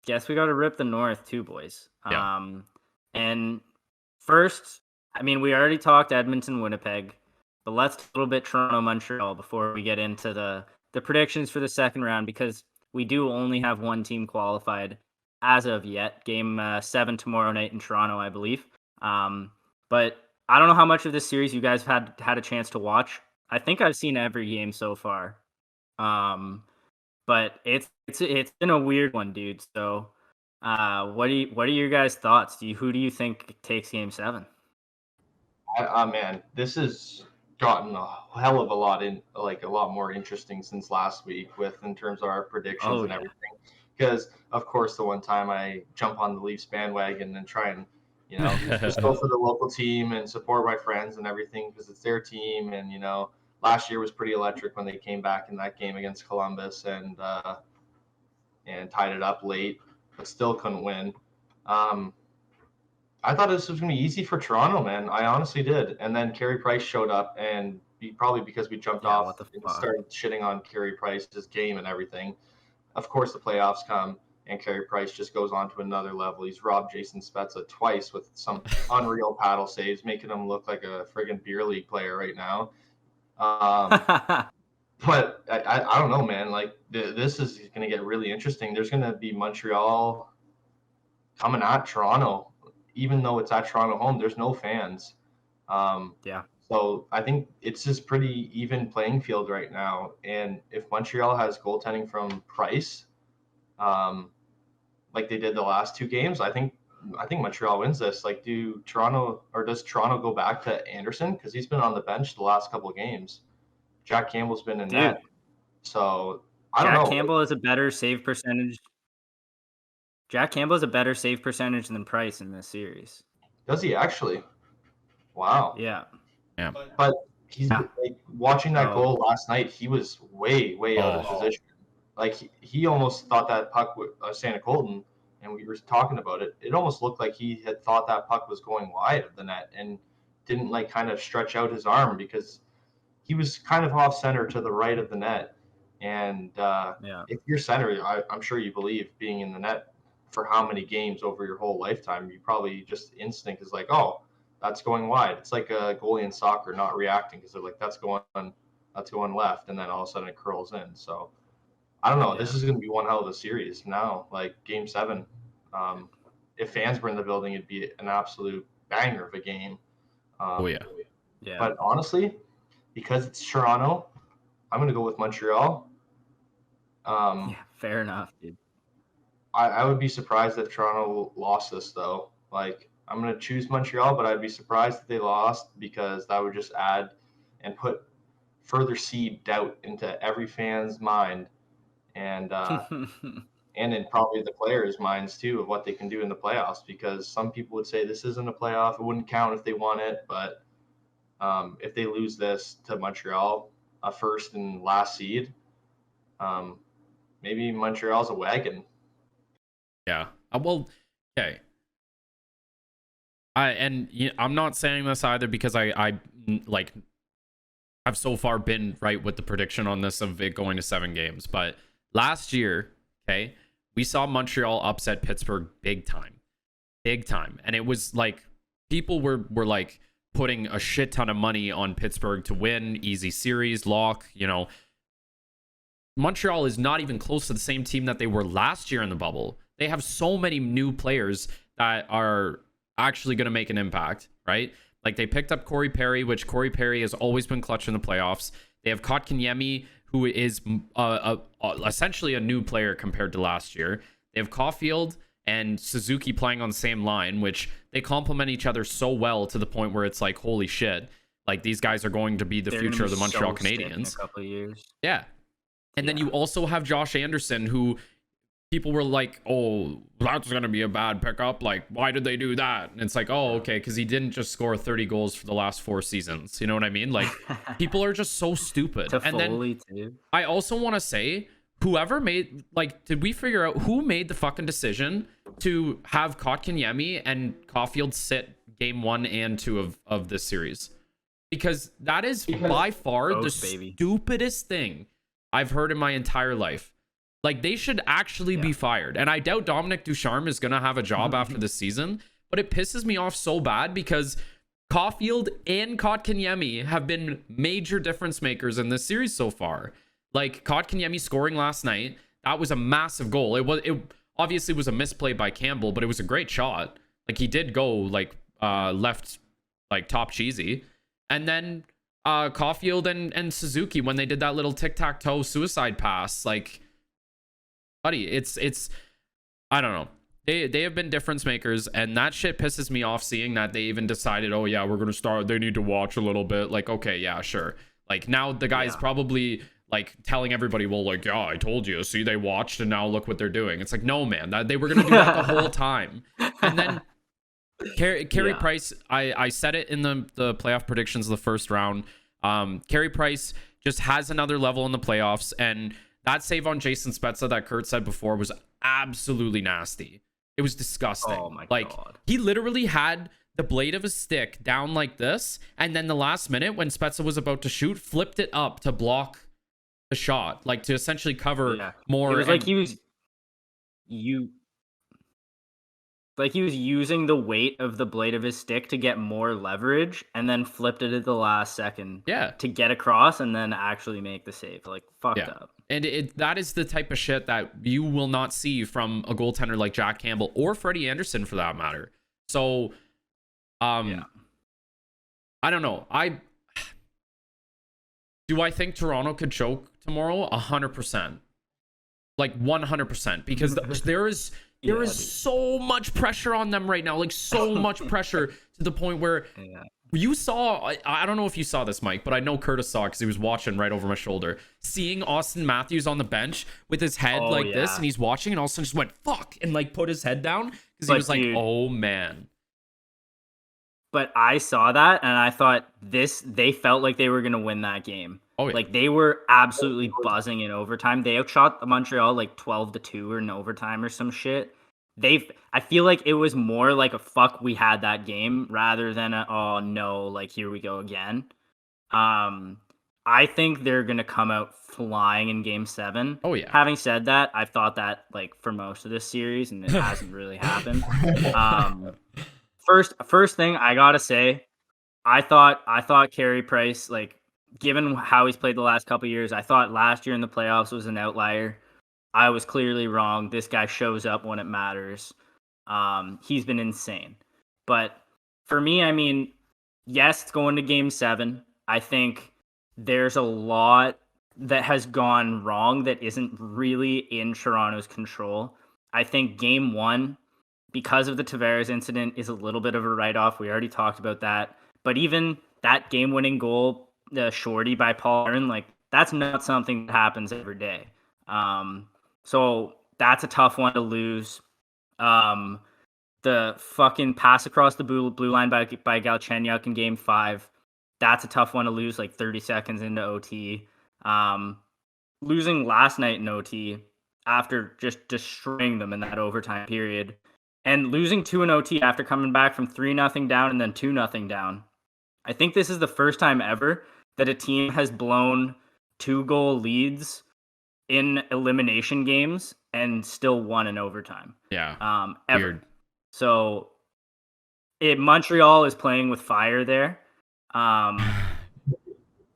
the North too, boys. And first, I mean, we already talked Edmonton, Winnipeg, but let's talk a little bit Toronto, Montreal before we get into the predictions for the second round, because we do only have one team qualified as of yet. Game 7 tomorrow night in Toronto, I believe. But I don't know how much of this series you guys had a chance to watch. I think I've seen every game so far. But it's been a weird one, dude. So, what are your guys' thoughts? Who do you think takes Game 7? Man, this has gotten a hell of a lot more interesting since last week in terms of our predictions and everything. Because of course, the one time I jump on the Leafs bandwagon and try and just go for the local team and support my friends and everything because it's their team. And last year was pretty electric when they came back in that game against Columbus and tied it up late, but still couldn't win. I thought this was going to be easy for Toronto, man. I honestly did. And then Carey Price showed up, and probably because we jumped off and started shitting on Carey Price's game and everything. Of course, the playoffs come, and Carey Price just goes on to another level. He's robbed Jason Spezza twice with some unreal paddle saves, making him look like a friggin' beer league player right now. But I don't know, man. Like, this is going to get really interesting. There's going to be Montreal coming at Toronto. Even though it's at Toronto home, there's no fans. So I think it's just pretty even playing field right now. And if Montreal has goaltending from Price, like they did the last two games, I think Montreal wins this. Like, does Toronto go back to Anderson? Because he's been on the bench the last couple of games. Jack Campbell's been in net. So I don't know. Jack Campbell has a better save percentage. Jack Campbell has a better save percentage than Price in this series. Does he actually? Wow. Yeah. But he's like, watching that goal last night, he was way out of position. Like, he almost thought that puck was Santa Colton, and we were talking about it. It almost looked like he had thought that puck was going wide of the net and didn't like kind of stretch out his arm because he was kind of off center to the right of the net. And if you're center, I'm sure you believe being in the net for how many games over your whole lifetime, you probably just instinct is like, oh, that's going wide. It's like a goalie in soccer not reacting because they're like, that's going left, and then all of a sudden it curls in. So I don't know. This is going to be one hell of a series now. Like Game 7, if fans were in the building, it'd be an absolute banger of a game. Yeah. But honestly, because it's Toronto, I'm going to go with Montreal. Fair enough, dude. I would be surprised if Toronto lost this, though. Like, I'm going to choose Montreal, but I'd be surprised if they lost because that would just add and put further seed doubt into every fan's mind. and and in probably the players' minds too of what they can do in the playoffs. Because some people would say this isn't a playoff; it wouldn't count if they won it. But if they lose this to Montreal, a first and last seed, maybe Montreal's a wagon. Yeah. Well, okay. I'm not saying this either because I like I've so far been right with the prediction on this of it going to 7 games. But last year, okay, we saw Montreal upset Pittsburgh big time. Big time. And it was like people were like putting a shit ton of money on Pittsburgh to win, easy series, lock, you know. Montreal is not even close to the same team that they were last year in the bubble. They have so many new players that are actually going to make an impact, right? Like they picked up Corey Perry, which Corey Perry has always been clutch in the playoffs. They have Kotkaniemi, who is essentially a new player compared to last year. They have Caulfield and Suzuki playing on the same line, which they complement each other so well to the point where it's like, holy shit, like these guys are going to be the future of the Montreal Canadiens. In a couple of years. Yeah. And then you also have Josh Anderson, who people were like, oh, that's going to be a bad pickup. Like, why did they do that? And it's like, oh, okay, because he didn't just score 30 goals for the last 4 seasons. You know what I mean? Like, people are just so stupid. And then too. I also want to say, whoever made, like, did we figure out who made the fucking decision to have Kotkaniemi and Caulfield sit game 1 and 2 of this series? Because that is by far the stupidest thing I've heard in my entire life. Like, they should actually be fired. And I doubt Dominic Ducharme is going to have a job after this season. But it pisses me off so bad because Caulfield and Kotkaniemi have been major difference makers in this series so far. Like, Kotkaniemi scoring last night, that was a massive goal. It obviously was a misplay by Campbell, but it was a great shot. Like, he did go, like, left, like, top cheesy. And then Caulfield and Suzuki, when they did that little tic-tac-toe suicide pass, like, buddy, it's I don't know. They have been difference makers, and that shit pisses me off seeing that they even decided, oh yeah, we're gonna start, they need to watch a little bit. Like, okay, yeah, sure. Like, now the guy's probably like telling everybody, well, like, yeah, I told you, see, they watched and now look what they're doing. It's like, no, man, that they were gonna do that the whole time. And then Carey Price, I said it in the playoff predictions of the first round. Carey Price just has another level in the playoffs, and that save on Jason Spezza that Kurt said before was absolutely nasty. It was disgusting. Oh my God. He literally had the blade of his stick down like this, and then the last minute when Spezza was about to shoot, flipped it up to block the shot, like to essentially cover more. It was like he was using the weight of the blade of his stick to get more leverage, and then flipped it at the last second to get across and then actually make the save. Like, fucked up. And that is the type of shit that you will not see from a goaltender like Jack Campbell or Freddie Anderson for that matter. So, I don't know. Do I think Toronto could choke tomorrow? 100%. Like 100%. Because there is so much pressure on them right now. Like, so much pressure to the point where you saw, I don't know if you saw this, Mike, but I know Curtis saw because he was watching right over my shoulder. Seeing Austin Matthews on the bench with his head this, and he's watching, and all of a sudden just went, fuck, and like put his head down because he was like, oh man. But I saw that, and I thought they felt like they were going to win that game. Oh, yeah. Like, they were absolutely buzzing in overtime. They outshot Montreal like 12-2 or in overtime or some shit. I feel like it was more like a fuck, we had that game rather than a, oh no, like here we go again. I think they're gonna come out flying in game 7. Oh yeah. Having said that, I've thought that like for most of this series, and it hasn't really happened. First thing I gotta say, I thought Carey Price, like, given how he's played the last couple of years, I thought last year in the playoffs was an outlier. I was clearly wrong. This guy shows up when it matters. He's been insane. But for me, I mean, yes, it's going to game 7. I think there's a lot that has gone wrong that isn't really in Toronto's control. I think game 1, because of the Tavares incident, is a little bit of a write-off. We already talked about that. But even that game-winning goal, the shorty by Paul Aaron, like, that's not something that happens every day. So that's a tough one to lose. The fucking pass across the blue line by Galchenyuk in Game 5, that's a tough one to lose, like 30 seconds into OT. Losing last night in OT after just destroying them in that overtime period, and losing 2 in OT after coming back from 3-0 down and then 2-0 down. I think this is the first time ever that a team has blown 2-goal leads in elimination games and still won in overtime. Yeah. Ever. Weird. So Montreal is playing with fire there.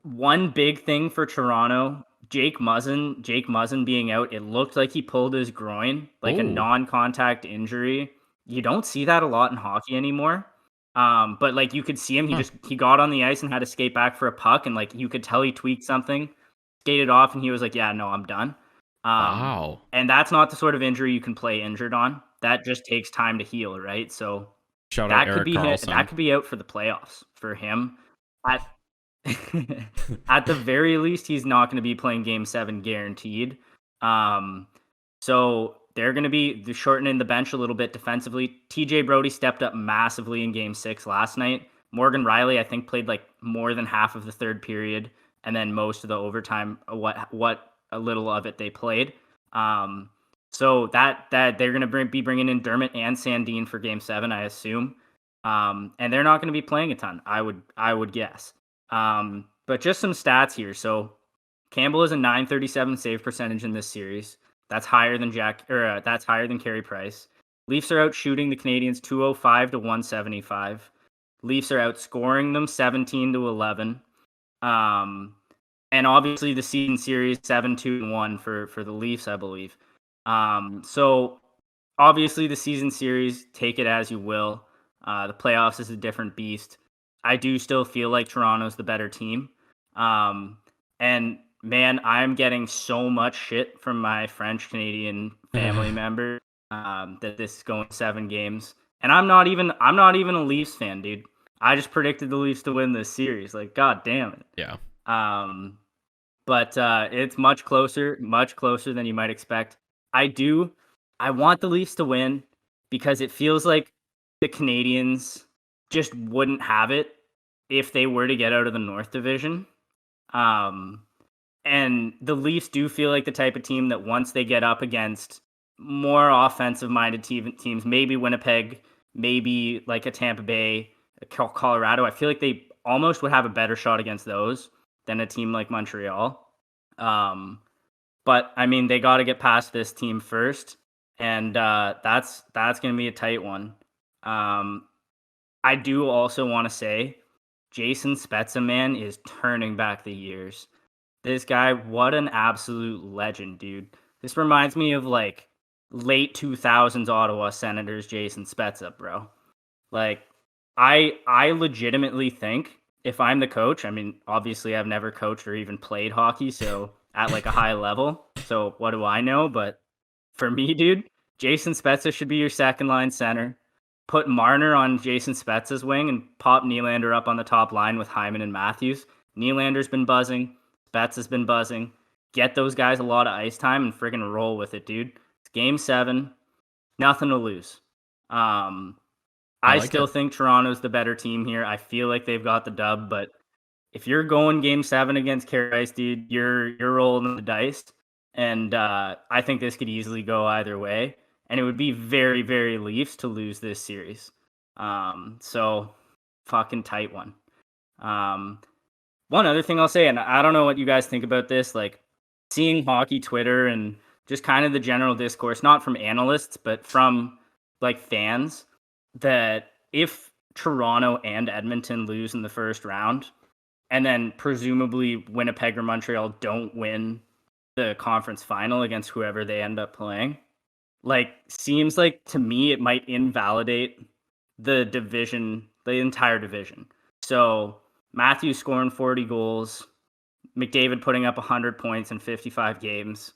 One big thing for Toronto, Jake Muzzin being out, it looked like he pulled his groin, like a non-contact injury. You don't see that a lot in hockey anymore. But like you could see him, he got on the ice and had to skate back for a puck, and like you could tell he tweaked something, skated off, and he was like, "Yeah, no, I'm done." Wow. And that's not the sort of injury you can play injured on. That just takes time to heal, right? So Shout out Eric Carlson. That could be out for the playoffs for him. At the very least, he's not going to be playing Game 7 guaranteed. So they're going to be shortening the bench a little bit defensively. TJ Brody stepped up massively in Game 6 last night. Morgan Riley, I think, played like more than half of the third period, and then most of the overtime, what a little of it they played. So that they're going to be bringing in Dermott and Sandin for Game 7, I assume. And they're not going to be playing a ton, I would guess. But just some stats here. So Campbell is a .937 save percentage in this series. That's higher than that's higher than Carey Price. Leafs are out shooting the Canadiens 205 to 175. Leafs are outscoring them 17-11. And obviously the season series 7-2-1 for the Leafs, I believe. So obviously the season series, take it as you will. The playoffs is a different beast. I do still feel like Toronto's the better team. And man, I'm getting so much shit from my French Canadian family member that this is going 7 games. And I'm not even a Leafs fan, dude. I just predicted the Leafs to win this series. Like, god damn it. Yeah. But it's much closer than you might expect. I want the Leafs to win because it feels like the Canadiens just wouldn't have it if they were to get out of the North Division. And the Leafs do feel like the type of team that once they get up against more offensive-minded teams, maybe Winnipeg, maybe like a Tampa Bay, Colorado, I feel like they almost would have a better shot against those than a team like Montreal. But I mean, they got to get past this team first, and that's going to be a tight one. I do also want to say, Jason Spezza, man, is turning back the years. This guy, what an absolute legend, dude. This reminds me of like late 2000s Ottawa Senators Jason Spezza, bro. Like, I legitimately think if I'm the coach, I mean, obviously I've never coached or even played hockey, so at like a high level, so what do I know? But for me, dude, Jason Spezza should be your second line center. Put Marner on Jason Spezza's wing and pop Nylander up on the top line with Hyman and Matthews. Nylander's been buzzing. Spezza's been buzzing. Get those guys a lot of ice time and friggin' roll with it, dude. It's Game 7. Nothing to lose. I still think Toronto's the better team here. I feel like they've got the dub, but if you're going Game 7 against Carey Price, dude, you're rolling the dice. And I think this could easily go either way. And it would be very, very Leafs to lose this series. So, fucking tight one. One other thing I'll say, and I don't know what you guys think about this, like seeing hockey Twitter and just kind of the general discourse, not from analysts, but from like fans, that if Toronto and Edmonton lose in the first round, and then presumably Winnipeg or Montreal don't win the conference final against whoever they end up playing, like, seems like to me it might invalidate the division, the entire division. So Matthews scoring 40 goals, McDavid putting up 100 points in 55 games.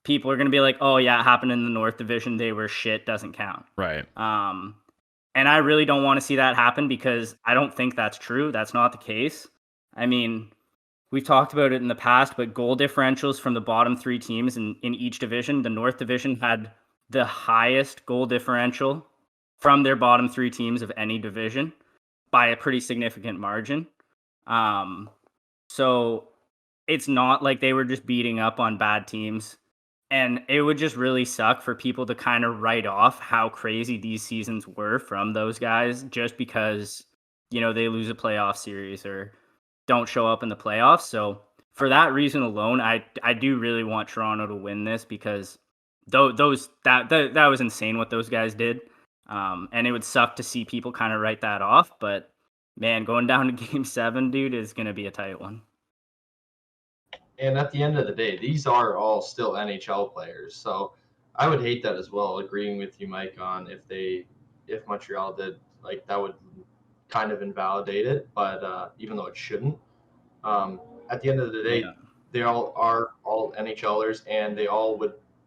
People are going to be like, oh yeah, it happened in the North Division. They were shit, doesn't count. Right. And I really don't want to see that happen because I don't think that's true. That's not the case. I mean, we've talked about it in the past, but goal differentials from the bottom 3 teams in each division. The North Division had the highest goal differential from their bottom 3 teams of any division by a pretty significant margin. So it's not like they were just beating up on bad teams. And it would just really suck for people to kind of write off how crazy these seasons were from those guys just because, they lose a playoff series or don't show up in the playoffs. So for that reason alone, I do really want Toronto to win this because that was insane what those guys did. And it would suck to see people kind of write that off. But man, going down to game 7, dude, is going to be a tight one. And at the end of the day, these are all still NHL players. So I would hate that as well, agreeing with you, Mike, on if Montreal did, like, that would kind of invalidate it, but even though it shouldn't. At the end of the day, they all are all NHLers, and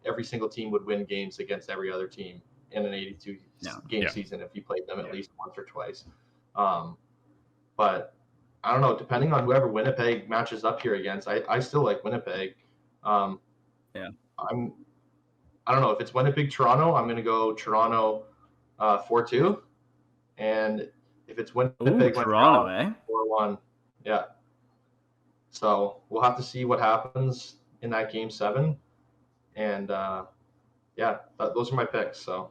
every single team would win games against every other team in an 82 game season if you played them at least once or twice. But I don't know, depending on whoever Winnipeg matches up here against, I still like Winnipeg. I don't know if it's Winnipeg Toronto, I'm going to go Toronto 4-2, and if it's Winnipeg Toronto, 4-1, yeah. So we'll have to see what happens in that game 7, and those are my picks. So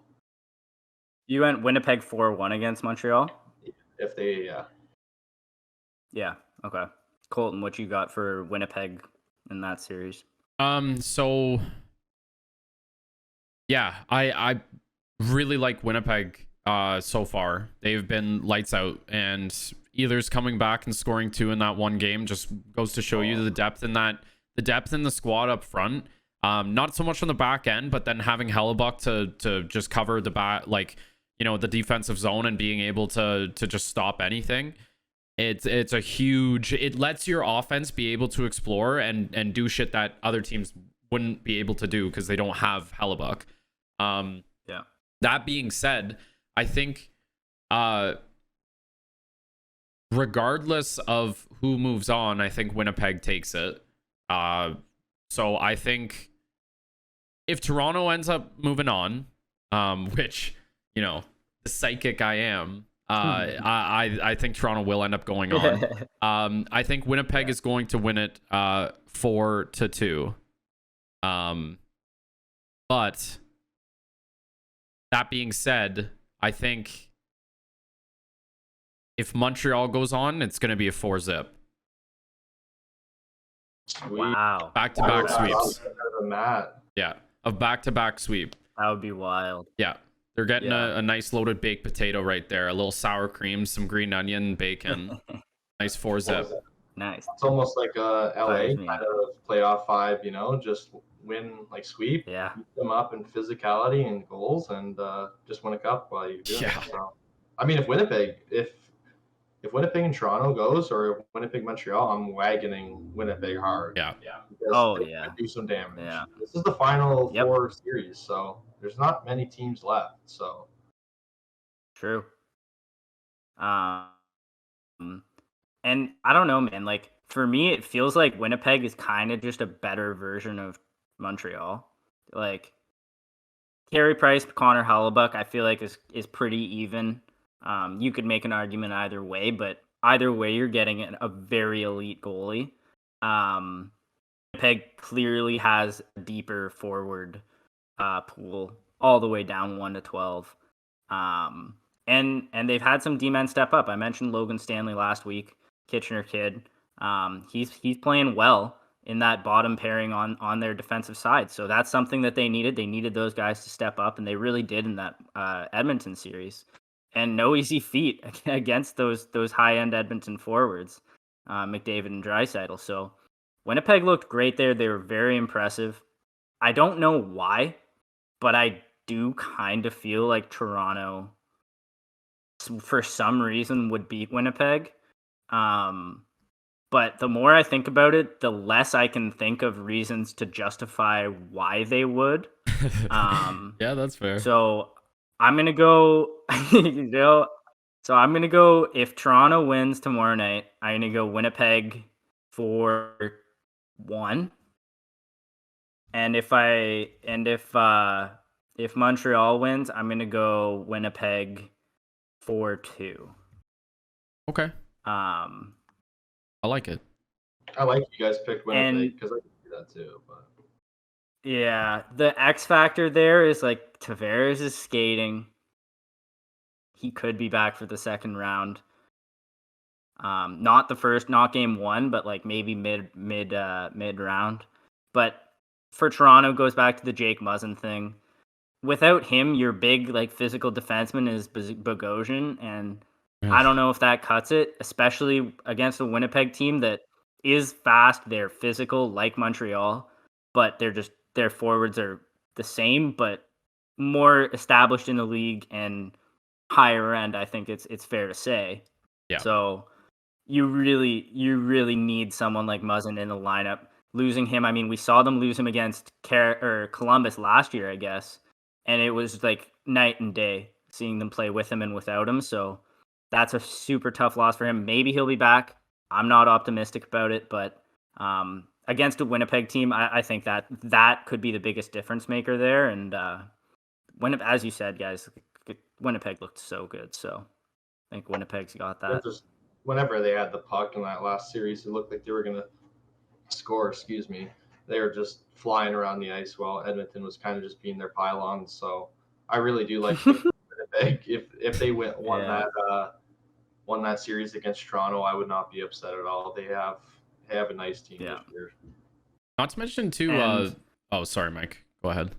you went Winnipeg 4-1 against Montreal. If they, Yeah. Okay. Colton, what you got for Winnipeg in that series? So yeah, I really like Winnipeg so far. They've been lights out, and Either's coming back and scoring 2 in that one game just goes to show you the depth in the squad up front. Not so much on the back end, but then having Hellebuck to just cover the back, the defensive zone and being able to just stop anything. It's a huge, it lets your offense be able to explore and do shit that other teams wouldn't be able to do because they don't have Hellebuck. That being said, I think regardless of who moves on, I think Winnipeg takes it. So I think if Toronto ends up moving on, which, the psychic I am, I think Toronto will end up going on. I think Winnipeg is going to win it 4-2. But that being said, I think if Montreal goes on, it's going to be a 4-0. Wow. Back-to-back sweeps. Yeah. A back-to-back sweep. That would be wild. Yeah. They're getting a nice loaded baked potato right there. A little sour cream, some green onion, bacon. Nice 4-0. Nice. It's almost like a LA kind of playoff 5, just win, sweep. Yeah. Beat them up in physicality and goals, and just win a cup while you do it. So, I mean, if Winnipeg and Toronto goes, or Winnipeg Montreal, I'm wagoning Winnipeg hard. Yeah. Do some damage. Yeah. This is the final 4 series, so there's not many teams left. So true. And I don't know, man. For me, it feels like Winnipeg is kind of just a better version of Montreal. Carey Price, Connor Hellebuck, I feel like is pretty even. You could make an argument either way, but either way, you're getting a very elite goalie. Winnipeg clearly has a deeper forward pool all the way down 1-12. And they've had some D-men step up. I mentioned Logan Stanley last week, Kitchener kid. He's playing well in that bottom pairing on their defensive side. So that's something that they needed. They needed those guys to step up, and they really did in that Edmonton series. And no easy feat against those high-end Edmonton forwards, McDavid and Draisaitl. So Winnipeg looked great there. They were very impressive. I don't know why, but I do kind of feel like Toronto, for some reason, would beat Winnipeg. But the more I think about it, the less I can think of reasons to justify why they would. Yeah, that's fair. So I'm going to go, so I'm going to go, if Toronto wins tomorrow night, I'm going to go Winnipeg 4-1. And if Montreal wins, I'm gonna go Winnipeg 4-2. Okay, I like it. I like you guys picked Winnipeg because I can do that too. But yeah, the X factor there is like Tavares is skating. He could be back for the second round. Not game 1, but like maybe mid round. But for Toronto, goes back to the Jake Muzzin thing. Without him, your big like physical defenseman is Bogosian, and I don't know if that cuts it, especially against a Winnipeg team that is fast. They're physical like Montreal, but their forwards are the same, but more established in the league and higher end. I think it's fair to say. Yeah. So you really need someone like Muzzin in the lineup. Losing him, I mean, we saw them lose him against Columbus last year, I guess, and it was like night and day seeing them play with him and without him. So that's a super tough loss for him. Maybe he'll be back. I'm not optimistic about it, but against a Winnipeg team, I think that could be the biggest difference maker there. And as you said, guys, Winnipeg looked so good. So I think Winnipeg's got that. Whenever they had the puck in that last series, it looked like they were going to score. They were just flying around the ice while Edmonton was kind of just being their pylons. So I really do like Winnipeg. If they won that series against Toronto, I would not be upset at all. They have a nice team this year. Not to mention too. Oh, sorry, Mike. Go ahead.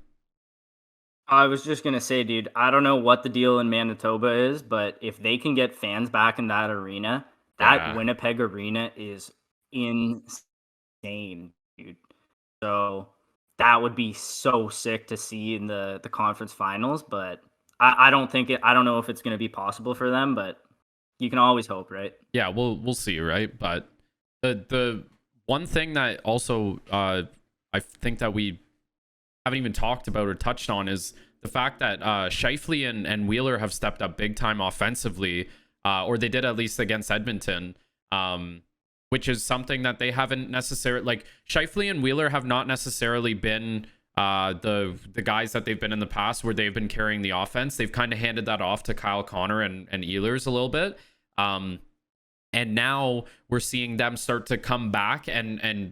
I was just going to say, dude, I don't know what the deal in Manitoba is, but if they can get fans back in that arena, that Winnipeg arena is insane, dude. So that would be so sick to see in the conference finals, but I don't know if it's going to be possible for them, but you can always hope, right? Yeah, we'll see, right? But the one thing that also I think that we haven't even talked about or touched on is the fact that Scheifele and Wheeler have stepped up big time offensively, or they did at least against Edmonton, which is something that they haven't necessarily, like Scheifele and Wheeler have not necessarily been the guys that they've been in the past where they've been carrying the offense. They've kind of handed that off to Kyle Connor and Ehlers a little bit. And now we're seeing them start to come back and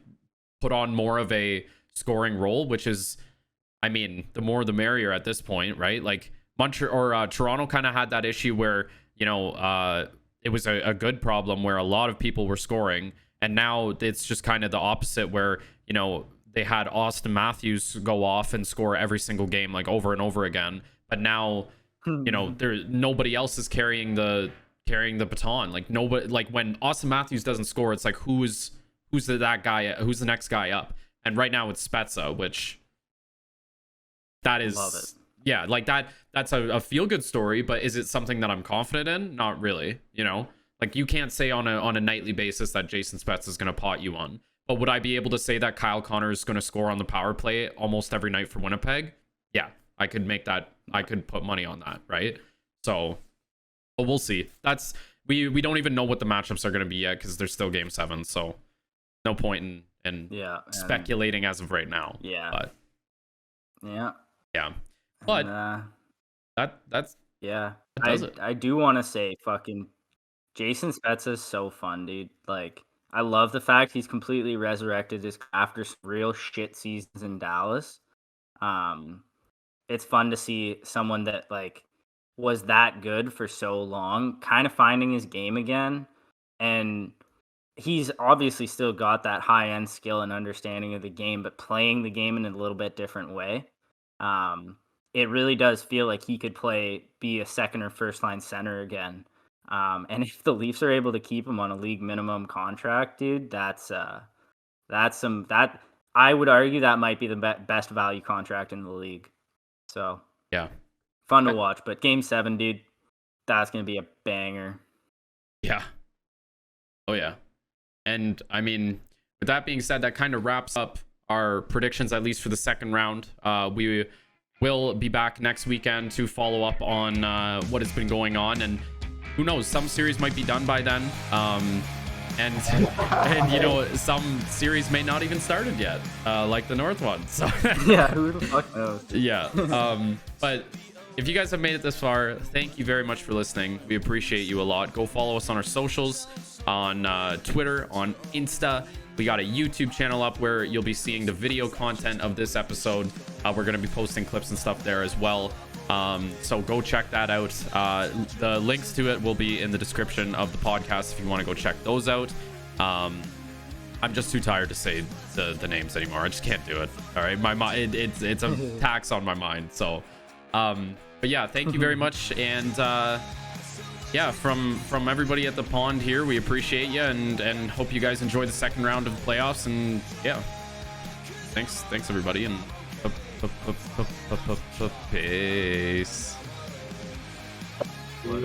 put on more of a scoring role, which is, I mean, the more the merrier at this point, right? Like Toronto kind of had that issue where, you know, it was a good problem where a lot of people were scoring, and now it's just kind of the opposite where, you know, they had Austin Matthews go off and score every single game, like over and over again. But now, you know, nobody else is carrying the baton. Like nobody, like when Austin Matthews doesn't score, it's like who's the next guy up? And right now it's Spezza, which that is, love it. Yeah, like that's a feel good story, but is it something that I'm confident in? Not really, you know? Like you can't say on a nightly basis that Jason Spezza is going to pot you on. But would I be able to say that Kyle Connor is going to score on the power play almost every night for Winnipeg? Yeah, I could make that. I could put money on that, right? So, but we'll see. We don't even know what the matchups are going to be yet because there's still Game 7. So, no point in speculating as of right now. Yeah. But, yeah. But that's yeah. That does it. I do want to say, fucking Jason Spezza is so fun, dude. Like, I love the fact he's completely resurrected his after some real shit seasons in Dallas. It's fun to see someone that like was that good for so long, kind of finding his game again. And he's obviously still got that high-end skill and understanding of the game, but playing the game in a little bit different way. It really does feel like he could be a second or first line center again. And if the Leafs are able to keep him on a league minimum contract, dude, that I would argue that might be the best value contract in the league. So yeah, fun to watch. But Game 7, dude, that's gonna be a banger. Yeah. Oh yeah. And I mean, with that being said, that kind of wraps up our predictions, at least for the second round. We will be back next weekend to follow up on what has been going on, and who knows, some series might be done by then. and you know, some series may not even started yet, like the North one. So Yeah, who the fuck knows? yeah. But if you guys have made it this far, thank you very much for listening. We appreciate you a lot. Go follow us on our socials, on Twitter, on Insta. We got a YouTube channel up where you'll be seeing the video content of this episode. We're going to be posting clips and stuff there as well. So go check that out. The links to it will be in the description of the podcast if you want to go check those out. I'm just too tired to say the names anymore. I just can't do it. All right, my mind, it's a tax on my mind. So, but yeah, thank you very much. And yeah, from everybody at the pond here, we appreciate you and hope you guys enjoy the second round of the playoffs. And yeah, thanks everybody, and peace. What